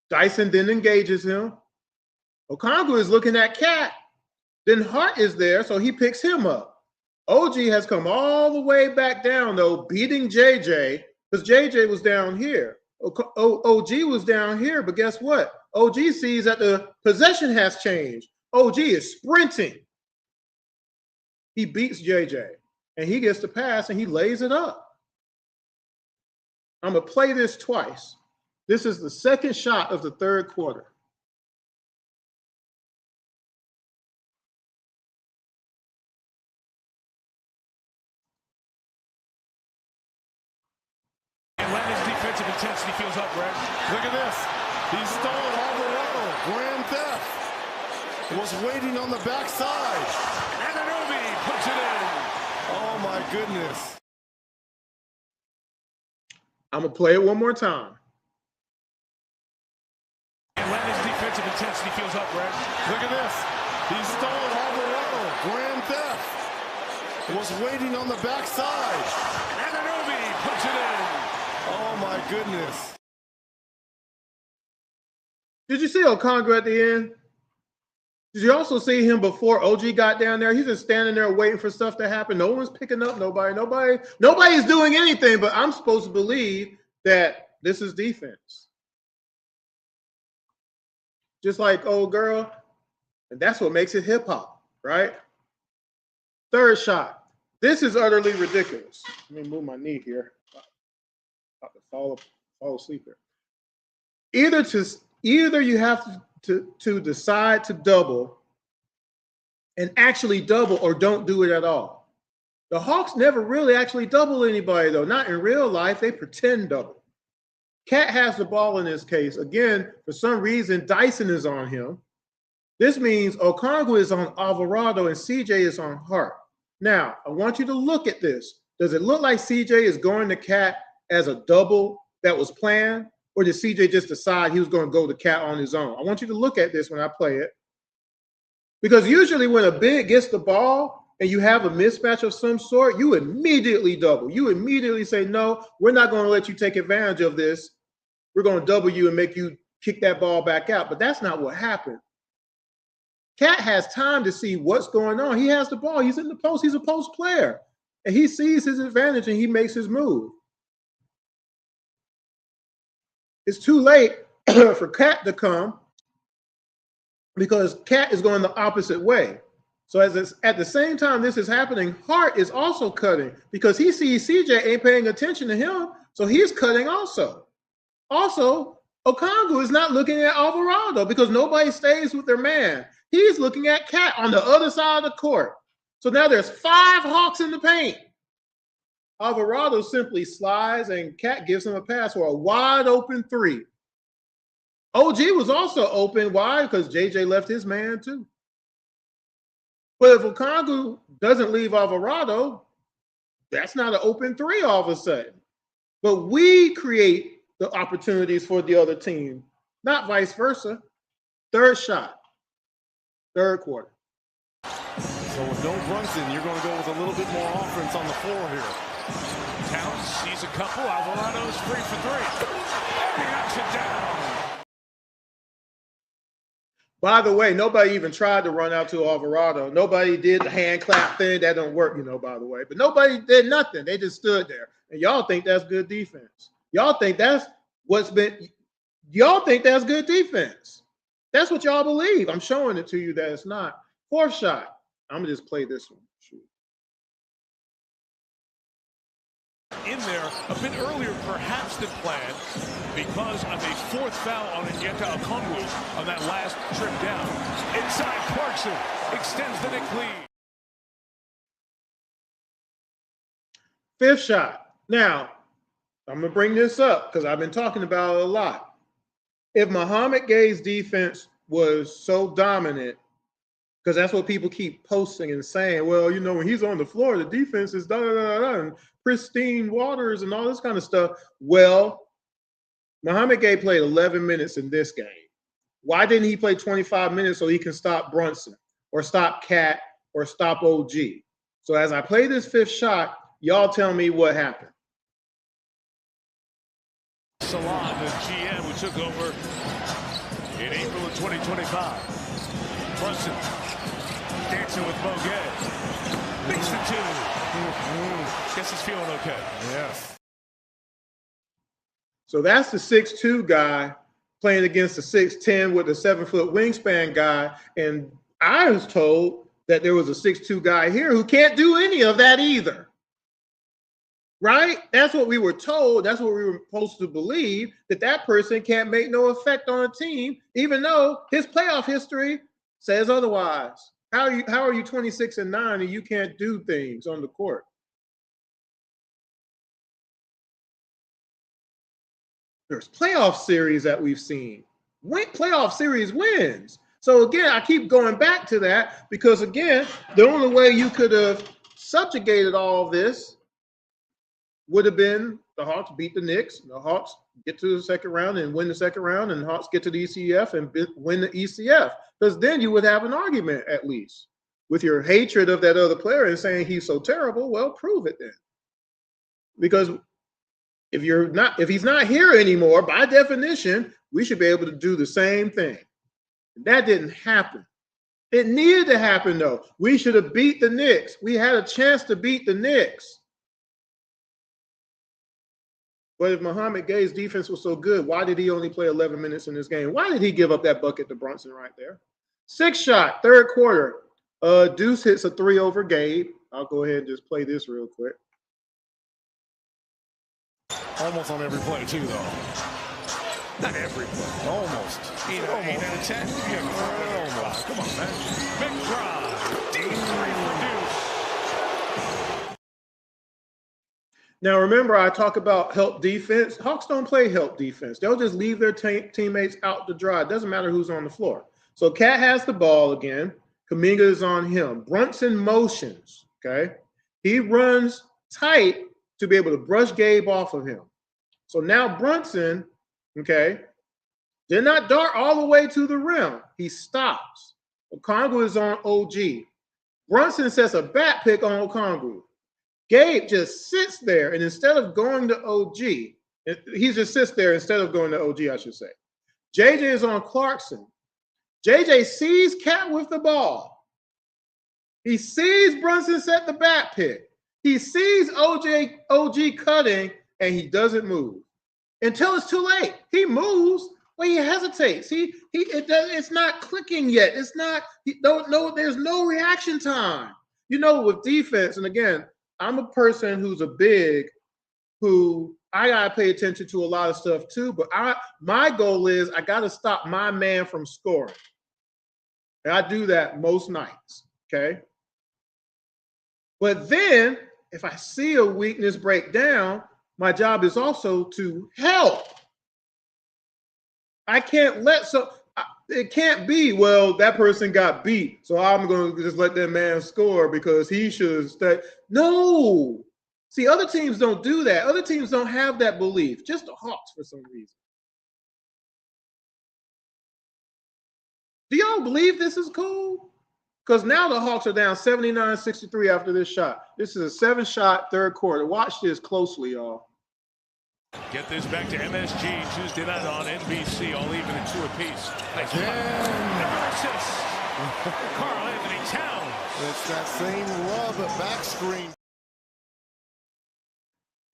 Dyson then engages him. Okongwu is looking at Cat. Then Hart is there, so he picks him up. OG has come all the way back down, though, beating JJ, because JJ was down here. OG was down here, but guess what? OG sees that the possession has changed. OG is sprinting. He beats JJ, and he gets the pass, and he lays it up. I'm going to play this twice. This is the second shot of the third quarter. And when his defensive intensity feels up, Greg. Look at this. He stole Alvarado. Grand theft. Was waiting on the backside. And Anunoby puts it in. Oh, my goodness. I'm going to play it one more time. And when his defensive intensity feels up, Greg. Look at this. He stole Alvarado. Grand theft. Was waiting on the backside. And Anunoby puts it in. Oh, my goodness. Did you see Okongwu at the end? Did you also see him before OG got down there? He's just standing there waiting for stuff to happen. No one's picking up nobody. Nobody's doing anything, but I'm supposed to believe that this is defense. Just like old girl. And that's what makes it hip hop, right? Third shot. This is utterly ridiculous. Let me move my knee here. About to fall asleep here. Either you have to decide to double and actually double, or don't do it at all. The Hawks never really actually double anybody, though. Not in real life. They pretend double. Cat has the ball in this case. Again, for some reason, Dyson is on him. This means Okongwu is on Alvarado and CJ is on Hart. Now, I want you to look at this. Does it look like CJ is going to Cat as a double that was planned? Or did CJ just decide he was going to go to Cat on his own? I want you to look at this when I play it. Because usually when a big gets the ball and you have a mismatch of some sort, you immediately double. You immediately say, no, we're not going to let you take advantage of this. We're going to double you and make you kick that ball back out. But that's not what happened. Cat has time to see what's going on. He has the ball. He's in the post. He's a post player. And he sees his advantage and he makes his move. It's too late for Cat to come because Cat is going the opposite way. So at the same time this is happening, Hart is also cutting because he sees CJ ain't paying attention to him, so he's cutting also. Also, Okongwu is not looking at Alvarado because nobody stays with their man. He's looking at Cat on the other side of the court. So now there's 5 Hawks in the paint. Alvarado simply slides and Cat gives him a pass for a wide open 3. OG was also open. Why? Because JJ left his man too. But if Okongwu doesn't leave Alvarado, that's not an open 3 all of a sudden. But we create the opportunities for the other team, not vice versa. Third shot, third quarter. So with no Brunson, you're going to go with a little bit more offense on the floor here. Towns sees a couple. Alvarado's free for 3. He knocks it down. By the way, nobody even tried to run out to Alvarado. Nobody did the hand clap thing. That don't work, by the way. But nobody did nothing. They just stood there. And y'all think that's good defense. Y'all think that's good defense. That's what y'all believe. I'm showing it to you that it's not. Fourth shot. I'm going to just play this one. Shoot. In there a bit earlier perhaps than planned because of a 4th foul on Onyeka Okongwu on that last trip down. Inside, Clarkson extends the Knicks lead. Fifth shot. Now, I'm going to bring this up because I've been talking about it a lot. If Muhammad Gay's defense was so dominant, because that's what people keep posting and saying, well, when he's on the floor, the defense is da-da-da-da, and pristine waters and all this kind of stuff. Well, Muhammad Gay played 11 minutes in this game. Why didn't he play 25 minutes so he can stop Brunson or stop Cat or stop OG? So as I play this fifth shot, y'all tell me what happened. Salon, the GM who took over in April of 2025. Brunson dancing with Boguet. Makes the 2. Guess he's feeling okay. Yes. So that's the 6'2" guy playing against the 6'10" with a 7-foot wingspan guy. And I was told that there was a 6'2" guy here who can't do any of that either. Right? That's what we were told. That's what we were supposed to believe, that person can't make no effect on a team, even though his playoff history says otherwise. How are you 26-9 and you can't do things on the court? There's playoff series that we've seen. Playoff series wins. So again, I keep going back to that because again, the only way you could have subjugated all of this would have been the Hawks beat the Knicks, the Hawks get to the second round and win the second round, and the Hawks get to the ECF and win the ECF. Because then you would have an argument at least. With your hatred of that other player and saying he's so terrible, well, prove it then. Because if he's not here anymore, by definition, we should be able to do the same thing. That didn't happen. It needed to happen though. We should have beat the Knicks. We had a chance to beat the Knicks. But if Muhammad Gay's defense was so good, why did he only play 11 minutes in this game? Why did he give up that bucket to Brunson right there? Sixth shot, third quarter. Deuce hits a 3 over Gabe. I'll go ahead and just play this real quick. Almost on every play, too, though. Not every play. Almost. 8 out of 10. Almost. Come on, man. Big drive. Deep 3 for Deuce. Now, remember, I talk about help defense. Hawks don't play help defense. They'll just leave their teammates out to dry. It doesn't matter who's on the floor. So Cat has the ball again. Kuminga is on him. Brunson motions, okay? He runs tight to be able to brush Gabe off of him. So now Brunson, okay, did not dart all the way to the rim. He stops. Okongwu is on OG. Brunson sets a back pick on Okongwu. Gabe just sits there, and instead of going to OG, he just sits there instead of going to OG, I should say. JJ is on Clarkson. JJ sees Cat with the ball. He sees Brunson set the back pick. He sees OG cutting, and he doesn't move until it's too late. He moves, Well, he hesitates. It's not clicking yet. It's not. He don't know. There's no reaction time. With defense, and again, I'm a person who's a big, who I gotta pay attention to a lot of stuff too. But my goal is I gotta stop my man from scoring, and I do that most nights. Okay. But then, if I see a weakness break down, my job is also to help. I can't it can't be, well, that person got beat, so I'm going to just let that man score because he should stay. No. See, other teams don't do that. Other teams don't have that belief. Just the Hawks for some reason. Do y'all believe this is cool? Because now the Hawks are down 79-63 after this shot. This is a 7-shot third quarter. Watch this closely, y'all. Get this back to MSG Tuesday night on NBC, all even at 2 apiece. Nice assist. Karl Anthony Towns. It's that same rub back screen.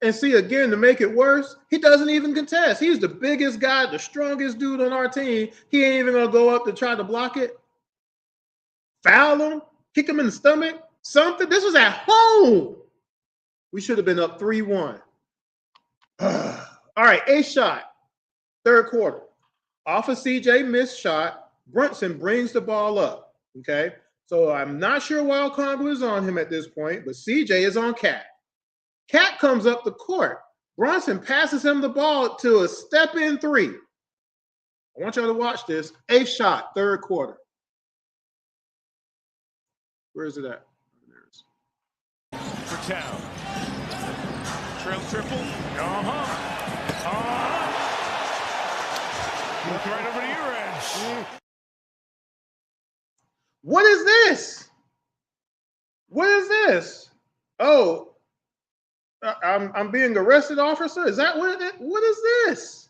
And see, again, to make it worse, he doesn't even contest. He's the biggest guy, the strongest dude on our team. He ain't even going to go up to try to block it. Foul him, kick him in the stomach, something. This was at home. We should have been up 3-1. All right, 8th shot, third quarter. Off a CJ missed shot, Brunson brings the ball up, okay? So I'm not sure why Okongwu is on him at this point, but CJ is on Cat. Cat comes up the court. Brunson passes him the ball to a step-in 3. I want y'all to watch this. 8th shot, third quarter. Where is it at? There it is. For Town. Trail triple. Look right over to your edge. What is this? What is this? Oh, I'm being arrested, officer? Is that what it is? What is this?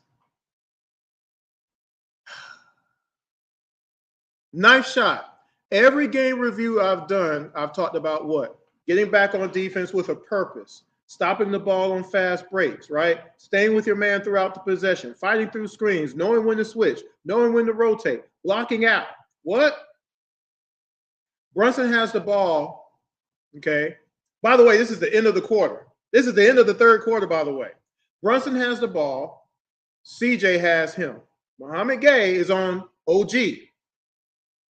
9th shot. Every game review I've done, I've talked about what? Getting back on defense with a purpose. Stopping the ball on fast breaks, right? Staying with your man throughout the possession. Fighting through screens. Knowing when to switch. Knowing when to rotate. Blocking out. What? Brunson has the ball, okay? By the way, this is the end of the quarter. This is the end of the third quarter, by the way. Brunson has the ball. CJ has him. Mohamed Gay is on OG.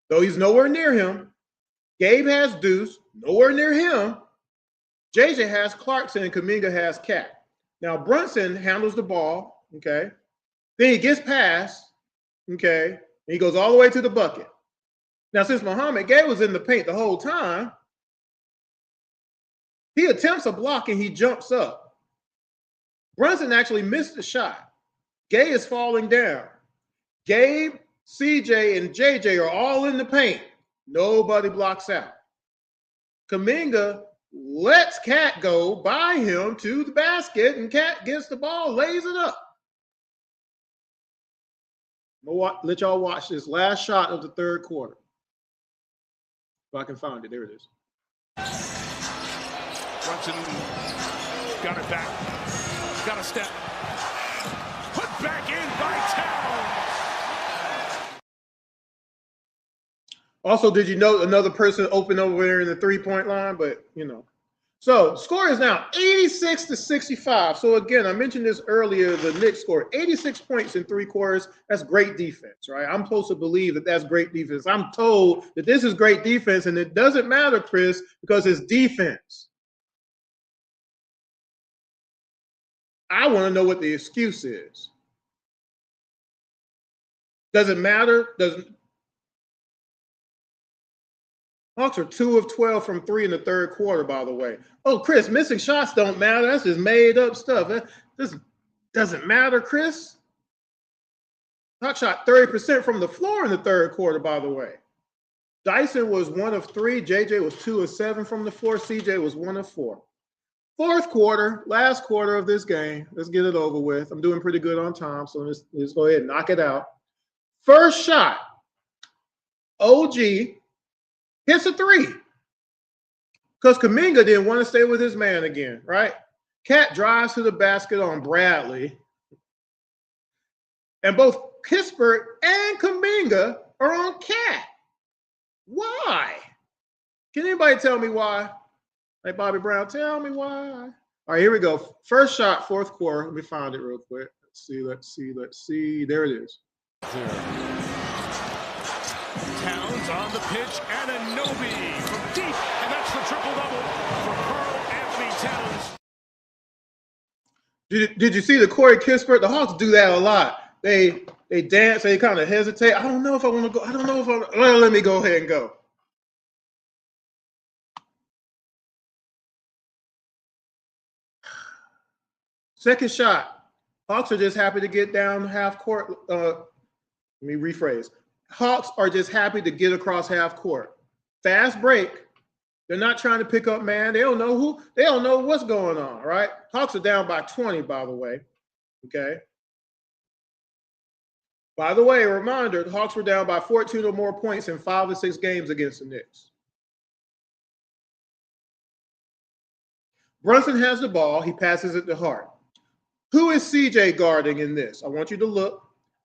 Though he's nowhere near him. Gabe has Deuce, nowhere near him. JJ has Clarkson and Kuminga has Cat. Now Brunson handles the ball, okay? Then he gets past, okay? And he goes all the way to the bucket. Now, since Mohamed Gay was in the paint the whole time, he attempts a block and he jumps up. Brunson actually missed the shot. Gay is falling down. Gabe, CJ, and JJ are all in the paint. Nobody blocks out. Kuminga lets Cat go by him to the basket, and Cat gets the ball, lays it up. I'll let y'all watch this last shot of the third quarter. If I can find it, there it is. Brunson got it back. Got a step. Put back in by Towns. Also, did you note another person open over there in the three-point line? But, you know. So, score is now 86-65. So, again, I mentioned this earlier. The Knicks scored 86 points in 3 quarters. That's great defense, right? I'm supposed to believe that that's great defense. I'm told that this is great defense, and it doesn't matter, Chris, because it's defense. I want to know what the excuse is. Does it matter? Hawks are 2 of 12 from 3 in the third quarter, by the way. Oh, Chris, missing shots don't matter. That's just made up stuff. This doesn't matter, Chris. Hawks shot 30% from the floor in the third quarter, by the way. Dyson was 1 of 3. JJ was 2 of 7 from the floor. CJ was 1 of 4. Fourth quarter, last quarter of this game. Let's get it over with. I'm doing pretty good on time, so let's go ahead and knock it out. First shot, OG hits a 3 because Kuminga didn't want to stay with his man again, right? Cat drives to the basket on Bradley. And both Kispert and Kuminga are on Cat. Why? Can anybody tell me why? Hey, Bobby Brown, tell me why. All right, here we go. First shot, fourth quarter. Let me find it real quick. Let's see. There it is. Towns on the pitch, and Anunoby from deep, and that's the triple-double for Karl Anthony Towns. Did you see the Corey Kispert? The Hawks do that a lot. They dance, they kind of hesitate. I don't know if I want to go. I don't know if I. Well, let me go ahead and go. Second shot. Hawks are just happy to get down half court. Let me rephrase. Hawks are just happy to get across half court. Fast break. They're not trying to pick up man. They don't know what's going on, right? Hawks are down by 20, by the way. Okay. By the way, a reminder, the Hawks were down by 14 or more points in 5 or 6 games against the Knicks. Brunson has the ball. He passes it to Hart. Who is CJ guarding in this? I want you to look.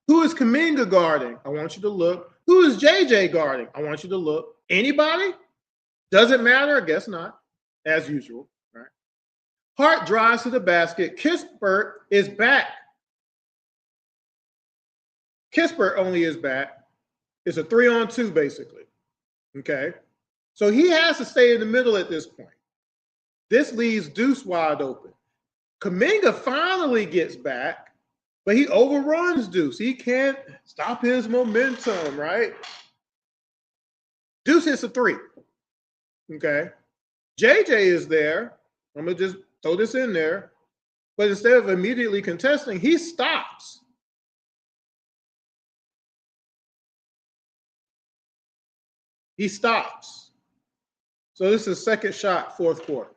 Who is Kuminga guarding? I want you to look. Who is JJ guarding? I want you to look. Anybody? Does it matter? I guess not, as usual. Right? Hart drives to the basket. Kispert is back. Kispert only is back. It's a 3-on-2, basically. Okay? So he has to stay in the middle at this point. This leaves Deuce wide open. Kuminga finally gets back, but he overruns Deuce. He can't stop his momentum, right? Deuce hits a 3. Okay. JJ is there. I'm going to just throw this in there. But instead of immediately contesting, he stops. He stops. So this is second shot, fourth quarter.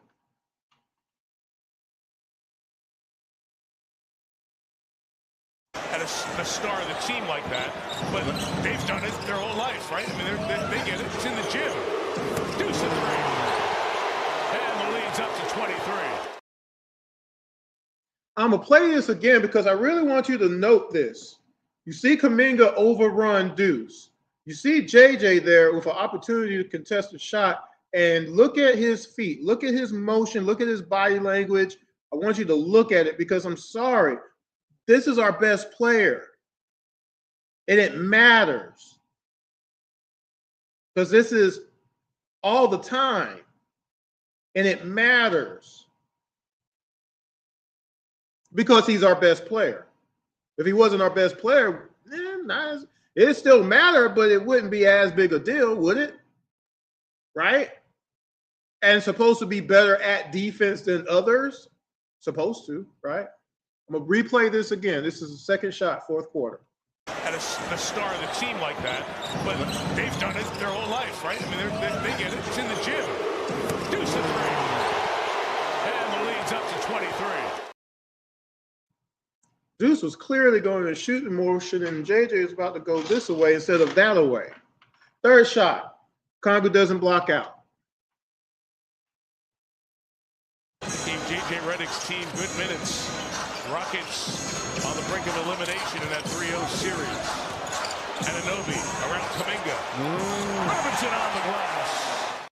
Had a star of the team like that, but they've done it their whole life, right? I mean, they get it. It's in the gym. Deuce a 3. And the lead's up to 23. I'm going to play this again because I really want you to note this. You see Kuminga overrun Deuce. You see JJ there with an opportunity to contest a shot, and look at his feet. Look at his motion. Look at his body language. I want you to look at it because I'm sorry. This is our best player. And it matters. Because this is all the time. And it matters. Because he's our best player. If he wasn't our best player, it'd still matter, but it wouldn't be as big a deal, would it? Right? And supposed to be better at defense than others? Supposed to, right? I'm going to replay this again. This is the second shot, fourth quarter. Had a star of the team like that, but they've done it their whole life, right? I mean, they get it. It's in the gym. Deuce a 3. And the lead's up to 23. Deuce was clearly going to shoot in motion, and JJ is about to go this away instead of that away. Third shot. Congo doesn't block out. Team JJ Redick's team, good minutes. Rockets on the brink of elimination in that 3-0 series. And Anunoby around Kuminga. Robinson on the glass.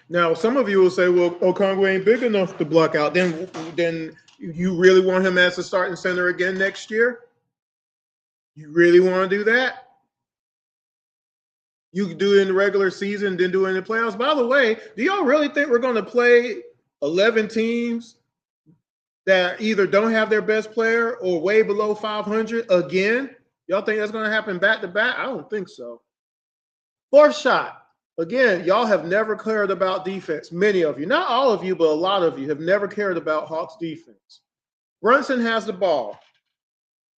Now, some of you will say, well, Okongwu ain't big enough to block out. Then you really want him as a starting center again next year? You really want to do that? You can do it in the regular season, then do it in the playoffs. By the way, do y'all really think we're going to play 11 teams that either don't have their best player or way below 500 again? Y'all think that's going to happen back to back? I don't think so. Fourth shot. Again, y'all have never cared about defense. Many of you, not all of you, but a lot of you have never cared about Hawks defense. Brunson has the ball.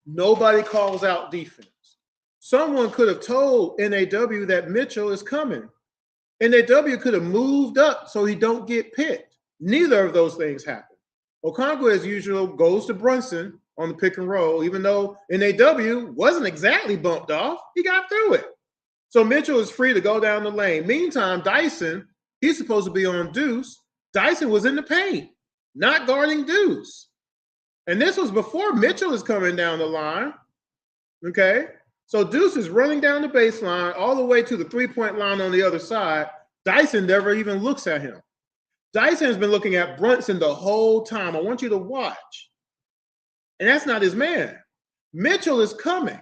Nobody calls out defense. Someone could have told NAW that Mitchell is coming. NAW could have moved up so he don't get picked. Neither of those things happened. Okongwu, as usual, goes to Brunson on the pick and roll, even though NAW wasn't exactly bumped off. He got through it. So Mitchell is free to go down the lane. Meantime, Dyson, he's supposed to be on Deuce. Dyson was in the paint, not guarding Deuce. And this was before Mitchell is coming down the line. Okay. So Deuce is running down the baseline all the way to the three-point line on the other side. Dyson never even looks at him. Dyson has been looking at Brunson the whole time. I want you to watch. And that's not his man. Mitchell is coming.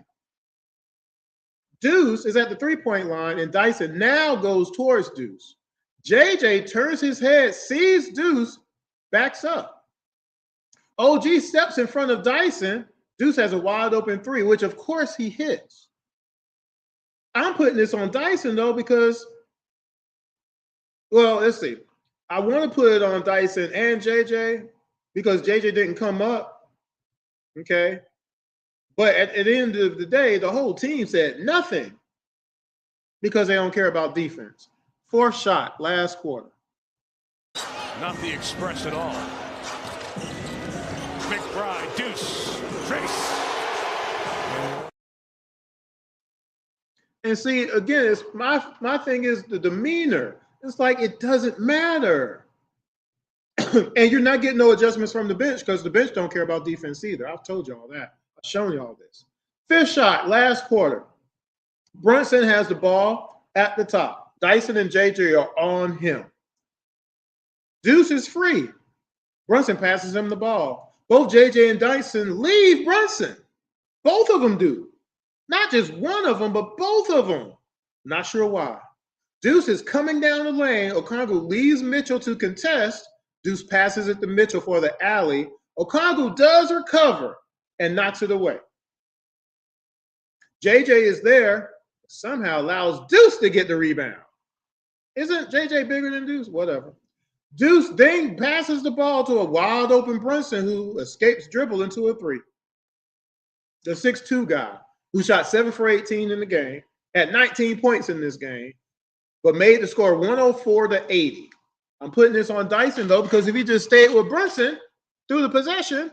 Deuce is at the three-point line, and Dyson now goes towards Deuce. JJ turns his head, sees Deuce, backs up. OG steps in front of Dyson. Deuce has a wide open three, which of course he hits. I'm putting this on Dyson though because, well, let's see. I want to put it on Dyson and JJ because JJ didn't come up. Okay. But at the end of the day, the whole team said nothing because they don't care about defense. Fourth shot, last quarter. Not the express at all. McBride, Deuce, Trace. And see, again, it's my thing is the demeanor. It's like it doesn't matter. And you're not getting no adjustments from the bench because the bench don't care about defense either. I've told you all that. I've shown you all this. Fifth shot, last quarter. Brunson has the ball at the top. Dyson and JJ are on him. Deuce is free. Brunson passes him the ball. Both JJ and Dyson leave Brunson. Both of them do. Not just one of them, but both of them. Not sure why. Deuce is coming down the lane. Okongwu leaves Mitchell to contest. Deuce passes it to Mitchell for the alley. Okongwu does recover and knocks it away. JJ is there, somehow allows Deuce to get the rebound. Isn't JJ bigger than Deuce? Whatever. Deuce then passes the ball to a wide open Brunson who escapes dribble into a three. The 6'2" guy who shot 7 for 18 in the game, had 19 points in this game, but made the score 104-80. I'm putting this on Dyson, though, because if he just stayed with Brunson through the possession,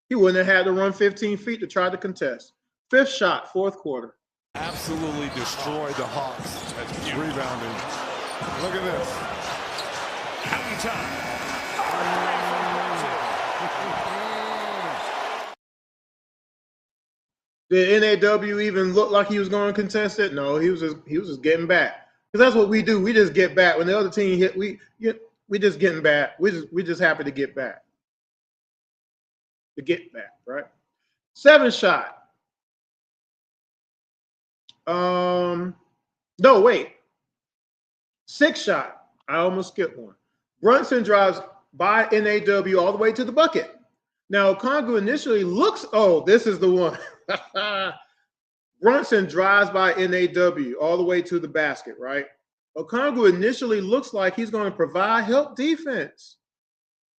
he wouldn't have had to run 15 feet to try to contest. Fifth shot, fourth quarter. Absolutely destroyed the Hawks. That's rebounding. Look at this. Counting time. Did NAW even look like he was going to contest it? No, he was just getting back. Because that's what we do. We just get back. When the other team hit, we just getting back. We just happy to get back. To get back, right? Seventh shot. No, wait. Sixth shot. I almost skipped one. Brunson drives by NAW all the way to the bucket. Now, Okongwu initially looks, oh, this is the one. Brunson drives by NAW all the way to the basket, right? Okongwu initially looks like he's going to provide help defense.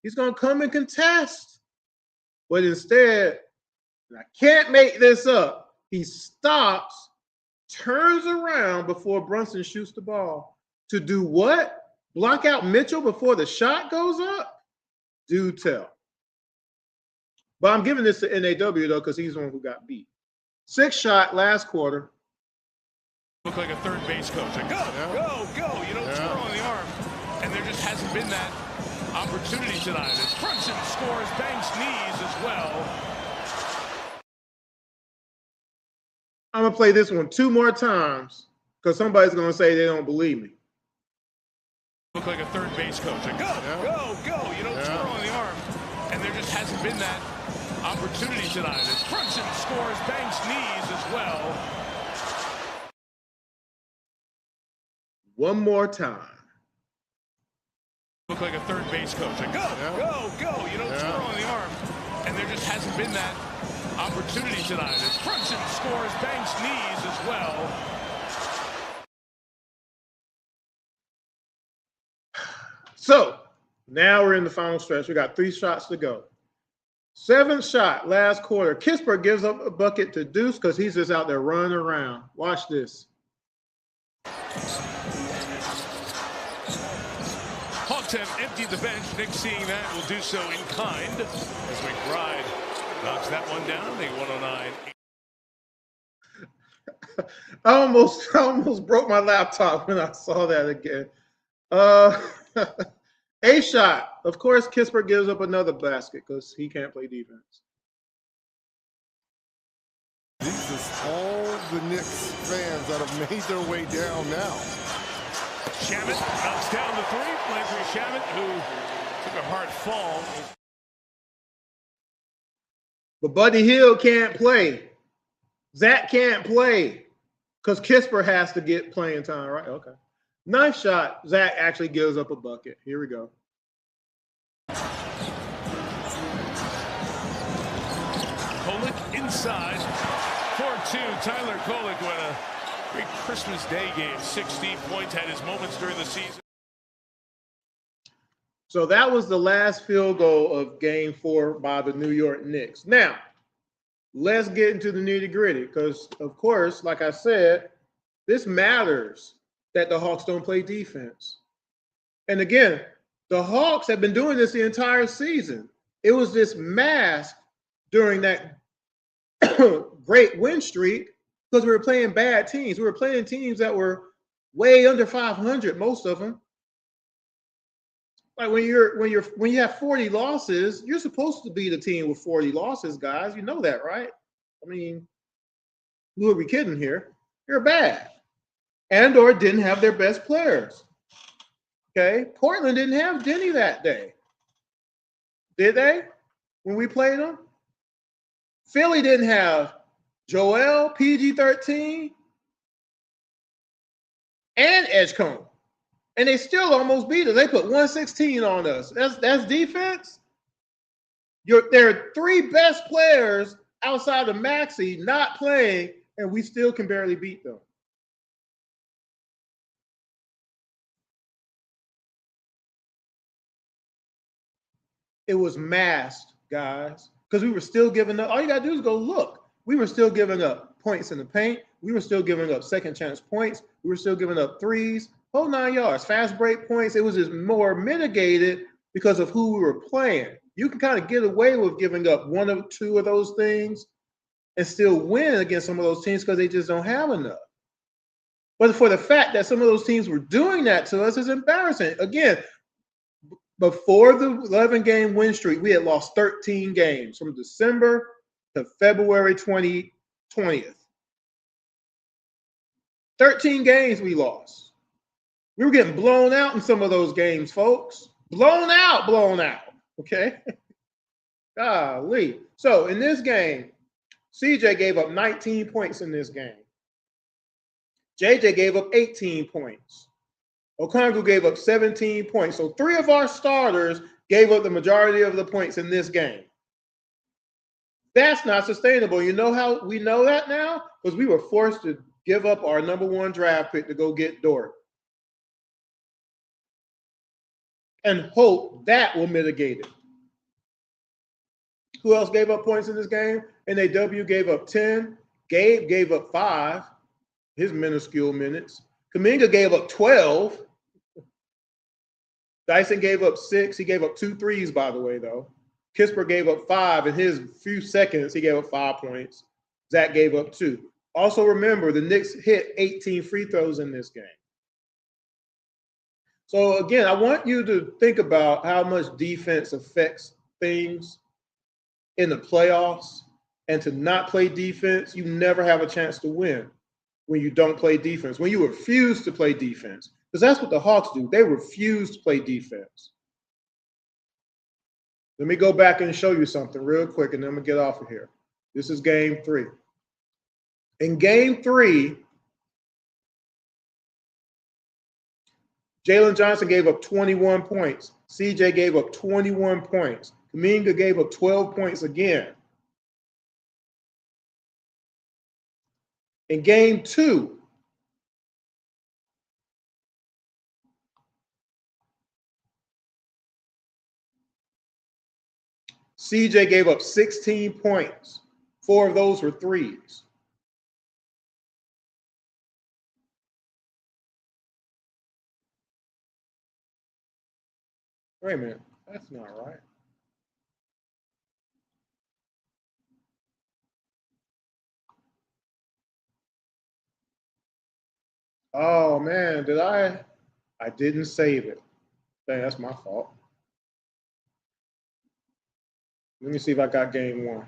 He's going to come and contest. But instead, and I can't make this up, he stops, turns around before Brunson shoots the ball. To do what? Block out Mitchell before the shot goes up? Do tell. But I'm giving this to NAW, though, because he's the one who got beat. Sixth shot, last quarter. Look like a third base coach. Like, go. You don't twirl on the arm. And there just hasn't been that opportunity tonight. As Brunson scores, banks knees as well. I'm going to play this one 2 more times because somebody's going to say they don't believe me. Look like a third base coach. Like, go. You don't twirl on the arm. And there just hasn't been that opportunity tonight. As Brunson scores, banks knees as well. One more time. Look like a third base coach. Like, go. You don't twirl on the arm. And there just hasn't been that opportunity tonight. As Brunson scores, banks knees as well. So now we're in the final stretch. We got 3 shots to go. Seventh shot, last quarter. Kispert gives up a bucket to Deuce because he's just out there running around. Watch this. Hawks have emptied the bench. Knicks, seeing that, will do so in kind as McBride knocks that one down. They 109. I almost broke my laptop when I saw that again. A shot. Of course, Kispert gives up another basket because he can't play defense. is all the Knicks fans that have made their way down now. Shamit knocks down the three. Landry Shamit, who took a hard fall. But Buddy Hield can't play. Zach can't play because Kisper has to get playing time, right? Okay. Nice shot. Zach actually gives up a bucket. Here we go. Kolek inside. 4-2. Tyler Kolek with a great Christmas Day game. 16 points, had his moments during the season. So that was the last field goal of game 4 by the New York Knicks. Now, let's get into the nitty-gritty because, of course, like I said, this matters that the Hawks don't play defense. And again, the Hawks have been doing this the entire season. It was this mask during that great win streak because we were playing bad teams. We were playing teams that were way under 500, most of them. Like when you have 40 losses, you're supposed to be the team with 40 losses, guys. You know that, right? I mean, who are we kidding here? You're bad. And or didn't have their best players. Okay? Portland didn't have Denny that day. Did they? When we played them? Philly didn't have Joel, PG-13, and Edgecombe. And they still almost beat us. They put 116 on us. That's defense. There are 3 best players outside of Maxey not playing, and we still can barely beat them. It was masked, guys, because we were still giving up. All you got to do is go look. We were still giving up points in the paint. We were still giving up second chance points. We were still giving up threes, whole 9 yards, fast break points. It was just more mitigated because of who we were playing. You can kind of get away with giving up 1 or 2 of those things and still win against some of those teams because they just don't have enough. But for the fact that some of those teams were doing that to us is embarrassing. Again, before the 11-game win streak, we had lost 13 games from December to February 2020. 13 games we lost. We were getting blown out in some of those games, folks. Blown out. Okay? Golly. So in this game, CJ gave up 19 points in this game. JJ gave up 18 points. Okongwu gave up 17 points. So 3 of our starters gave up the majority of the points in this game. That's not sustainable. You know how we know that now? Because we were forced to give up our #1 draft pick to go get Dort. And hope that will mitigate it. Who else gave up points in this game? NAW gave up 10. Gabe gave up 5, his minuscule minutes. Kuminga gave up 12. Dyson gave up 6. He gave up 2 threes, by the way, though. Kisper gave up 5. In his few seconds, he gave up 5 points. Zach gave up 2. Also remember, the Knicks hit 18 free throws in this game. So again, I want you to think about how much defense affects things in the playoffs. And to not play defense, you never have a chance to win when you don't play defense, when you refuse to play defense. Because that's what the Hawks do. They refuse to play defense. Let me go back and show you something real quick, and then I'm going to get off of here. This is game 3. In game 3, Jalen Johnson gave up 21 points. CJ gave up 21 points. Kuminga gave up 12 points again. In game 2, CJ gave up 16 points. 4 of those were threes. Wait a minute, that's not right. Oh man, I didn't save it. Dang, that's my fault. Let me see if I got game 1.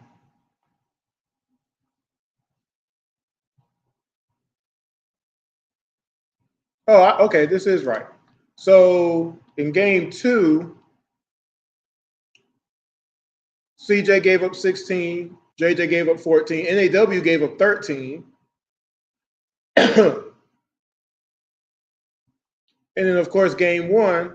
Oh, okay, this is right. So in game 2, CJ gave up 16, JJ gave up 14, NAW gave up 13. And then, of course, game 1,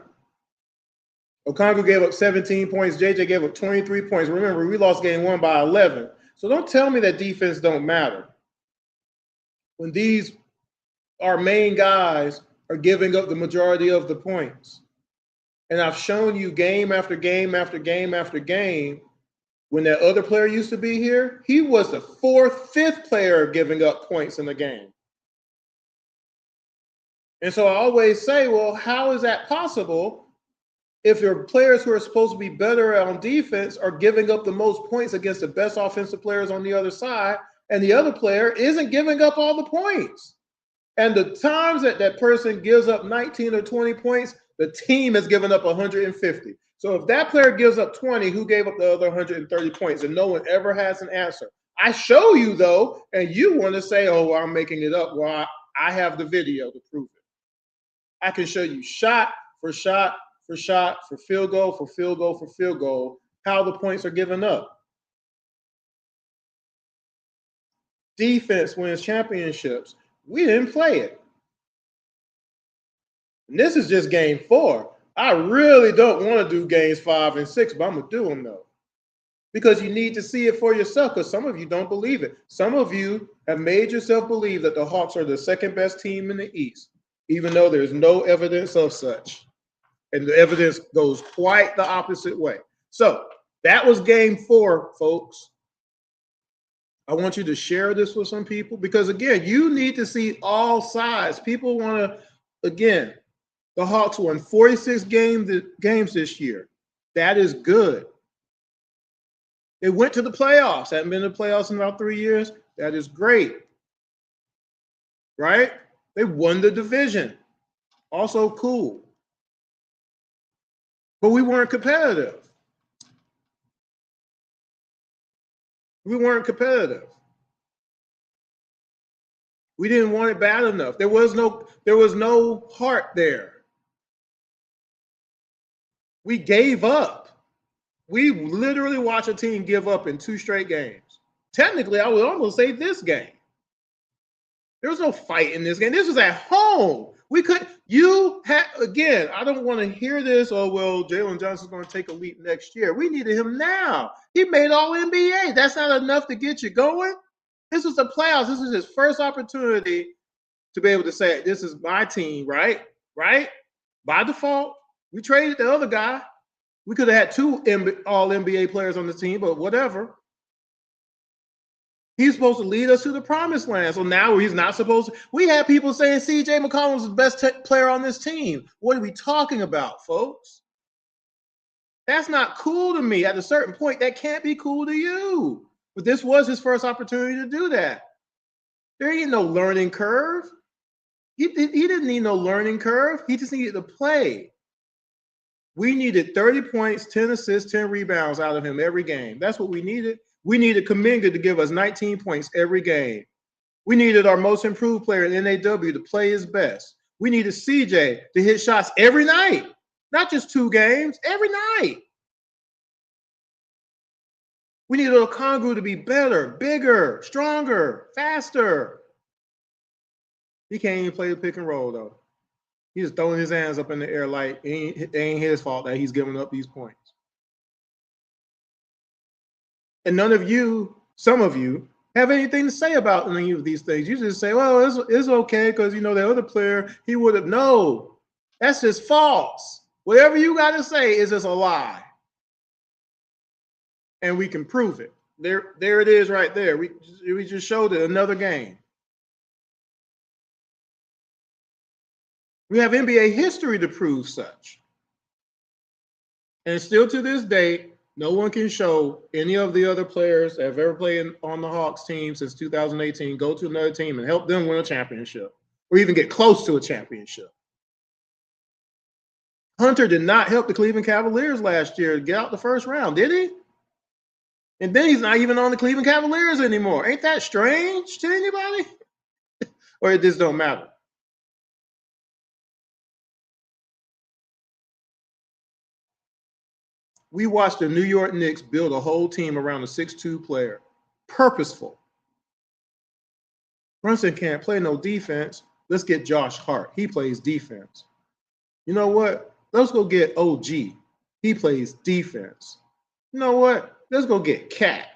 Okongwu gave up 17 points, JJ gave up 23 points. Remember, we lost game 1 by 11. So don't tell me that defense don't matter. When these our main guys are giving up the majority of the points. And I've shown you game after game after game after game, when that other player used to be here, he was the 4th, 5th player giving up points in the game. And so I always say, well, how is that possible if your players who are supposed to be better on defense are giving up the most points against the best offensive players on the other side, and the other player isn't giving up all the points? And the times that that person gives up 19 or 20 points, the team has given up 150. So if that player gives up 20, who gave up the other 130 points? And no one ever has an answer. I show you, though, and you want to say, oh, well, I'm making it up. Well, I have the video to prove it. I can show you shot for shot for shot for field goal for field goal for field goal, how the points are given up. Defense wins championships. We didn't play it. And this is just game 4. I really don't want to do games 5 and 6, but I'm going to do them, though. Because you need to see it for yourself, because some of you don't believe it. Some of you have made yourself believe that the Hawks are the second best team in the East, even though there's no evidence of such. And the evidence goes quite the opposite way. So that was game 4, folks. I want you to share this with some people because, again, you need to see all sides. People want to, again, the Hawks won 46 games this year. That is good. They went to the playoffs. Haven't been to the playoffs in about 3 years. That is great. Right? They won the division. Also cool. But we weren't competitive. We weren't competitive. We didn't want it bad enough. There was no heart there. We gave up. We literally watched a team give up in 2 straight games. Technically, I would almost say this game. There was no fight in this game. This was at home. We could, again, I don't want to hear this, oh, well, Jalen Johnson's going to take a leap next year. We needed him now. He made all NBA. That's not enough to get you going. This was the playoffs. This is his first opportunity to be able to say, this is my team, right? Right? By default, we traded the other guy. We could have had 2 all-NBA players on the team, but whatever. He's supposed to lead us to the promised land. So now he's not supposed to. We had people saying C.J. McCollum was the best player on this team. What are we talking about, folks? That's not cool to me. At a certain point, that can't be cool to you. But this was his first opportunity to do that. There ain't no learning curve. He didn't need no learning curve. He just needed to play. We needed 30 points, 10 assists, 10 rebounds out of him every game. That's what we needed. We needed Kuminga to give us 19 points every game. We needed our most improved player in NAW to play his best. We needed CJ to hit shots every night, not just 2 games, every night. We needed Okongwu to be better, bigger, stronger, faster. He can't even play the pick and roll, though. He's just throwing his hands up in the air like it ain't his fault that he's giving up these points. And none of you, some of you, have anything to say about any of these things. You just say, well, it's okay because, the other player, he would have. No, that's just false. Whatever you got to say is just a lie. And we can prove it. There it is right there. We just showed it, another game. We have NBA history to prove such. And still to this day, no one can show any of the other players that have ever played on the Hawks team since 2018 go to another team and help them win a championship or even get close to a championship. Hunter did not help the Cleveland Cavaliers last year to get out the first round, did he? And then he's not even on the Cleveland Cavaliers anymore. Ain't that strange to anybody? Or it just don't matter? We watched the New York Knicks build a whole team around a 6'2" player. Purposeful. Brunson can't play no defense. Let's get Josh Hart. He plays defense. You know what? Let's go get OG. He plays defense. You know what? Let's go get Cat.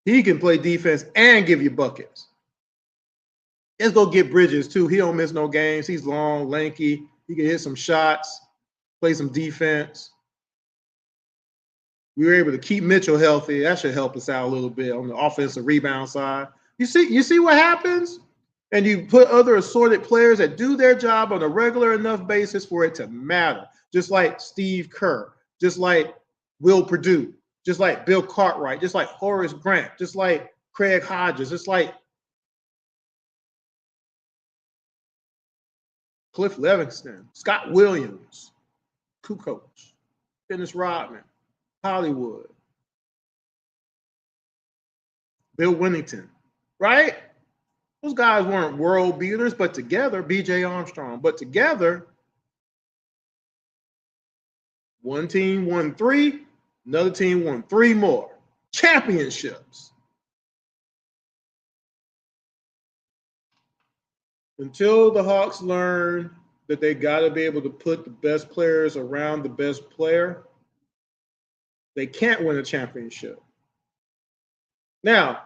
He can play defense and give you buckets. Let's go get Bridges, too. He don't miss no games. He's long, lanky. He can hit some shots, play some defense. We were able to keep Mitchell healthy. That should help us out a little bit on the offensive rebound side. You see what happens? And you put other assorted players that do their job on a regular enough basis for it to matter. Just like Steve Kerr, just like Will Perdue, just like Bill Cartwright, just like Horace Grant, just like Craig Hodges, just like Cliff Levingston, Scott Williams, Kukoc, Dennis Rodman, Hollywood, Bill Winnington, right? Those guys weren't world beaters, but together, B.J. Armstrong, but together, one team won 3, another team won 3 more championships. Until the Hawks learn that they got to be able to put the best players around the best player, they can't win a championship. Now,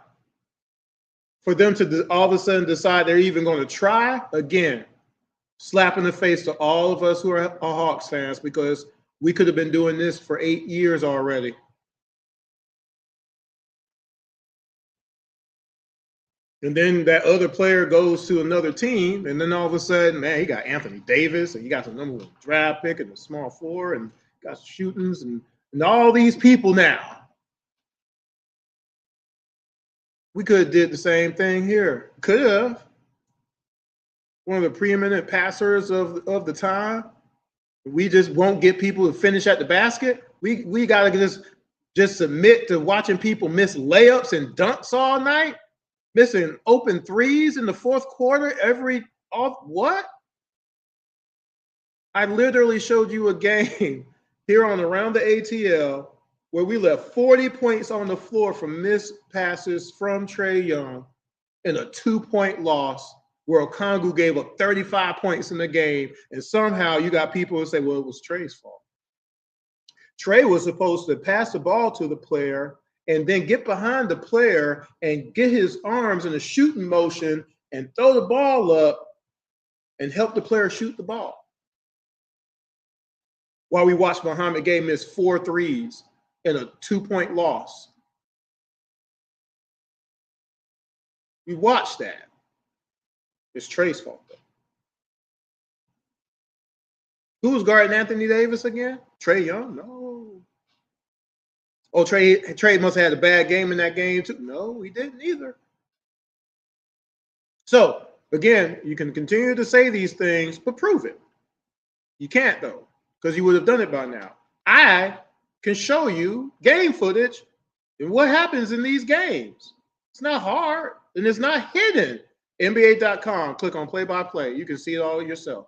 for them to all of a sudden decide they're even going to try, again, slap in the face to all of us who are Hawks fans, because we could have been doing this for 8 years already. And then that other player goes to another team, and then all of a sudden, man, he got Anthony Davis, and he got the #1 draft pick and the small 4, and got shootings, and all these people now. We could have did the same thing here. Could have. One of the preeminent passers of the time. We just won't get people to finish at the basket. We got to just submit to watching people miss layups and dunks all night. Missing open threes in the fourth quarter what? I literally showed you a game here on Around the ATL where we left 40 points on the floor from missed passes from Trae Young in a 2-point loss where Okongwu gave up 35 points in the game, and somehow you got people who say, well, it was Trae's fault. Trae was supposed to pass the ball to the player and then get behind the player and get his arms in a shooting motion and throw the ball up and help the player shoot the ball. While we watched Mohamed Gay miss 4 threes in a 2-point loss. We watched that. It's Trae's fault, though. Who was guarding Anthony Davis again? Trae Young? No. Oh, Trae must have had a bad game in that game, too. No, he didn't either. So, again, you can continue to say these things, but prove it. You can't, though, because you would have done it by now. I can show you game footage and what happens in these games. It's not hard, and it's not hidden. NBA.com, click on play-by-play. You can see it all yourself.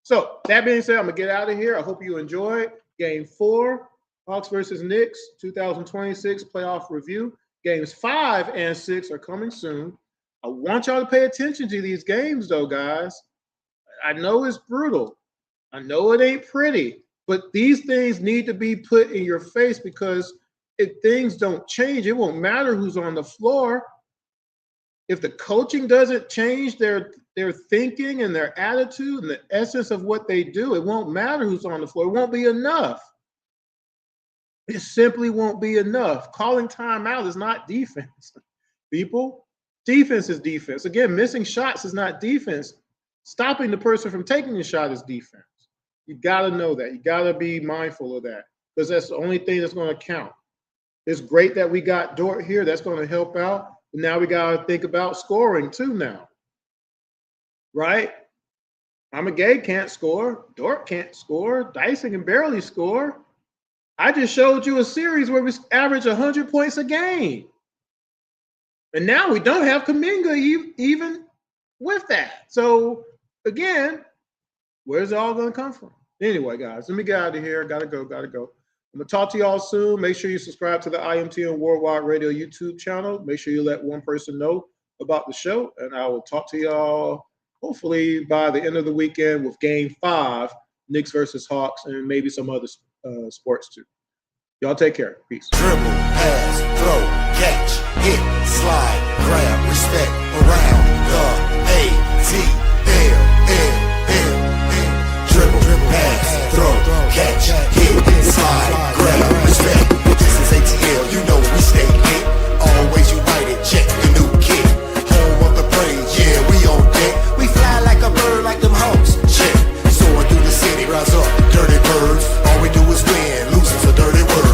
So, that being said, I'm going to get out of here. I hope you enjoyed Game 4. Hawks versus Knicks, 2026 playoff review. Games 5 and 6 are coming soon. I want y'all to pay attention to these games, though, guys. I know it's brutal. I know it ain't pretty. But these things need to be put in your face, because if things don't change, it won't matter who's on the floor. If the coaching doesn't change their thinking and their attitude and the essence of what they do, it won't matter who's on the floor. It won't be enough. It simply won't be enough. Calling timeout is not defense. People, defense is defense. Again, missing shots is not defense. Stopping the person from taking the shot is defense. You got to know that. You got to be mindful of that, because that's the only thing that's going to count. It's great that we got Dort here. That's going to help out. But now we got to think about scoring too now. Right? Gay can't score. Dort can't score. Dyson can barely score. I just showed you a series where we average 100 points a game. And now we don't have Kuminga even with that. So, again, where's it all going to come from? Anyway, guys, let me get out of here. Gotta go. I'm going to talk to y'all soon. Make sure you subscribe to the IMTN Worldwide Radio YouTube channel. Make sure you let one person know about the show. And I will talk to y'all hopefully by the end of the weekend with Game 5, Knicks versus Hawks, and maybe some other sports too. Y'all take care. Peace. Dribble, pass, throw, catch, hit, slide, grab, respect, around the ATL. Dribble, pass, throw, catch, hit, slide, grab, respect. This is ATL, you know we stay lit. Always united, check the new kit. Home of the praise, yeah, we on deck. We fly like a bird, like them hawks, check. Soaring through the city, rise up, dirty birds. All we do is win, losing's a dirty word.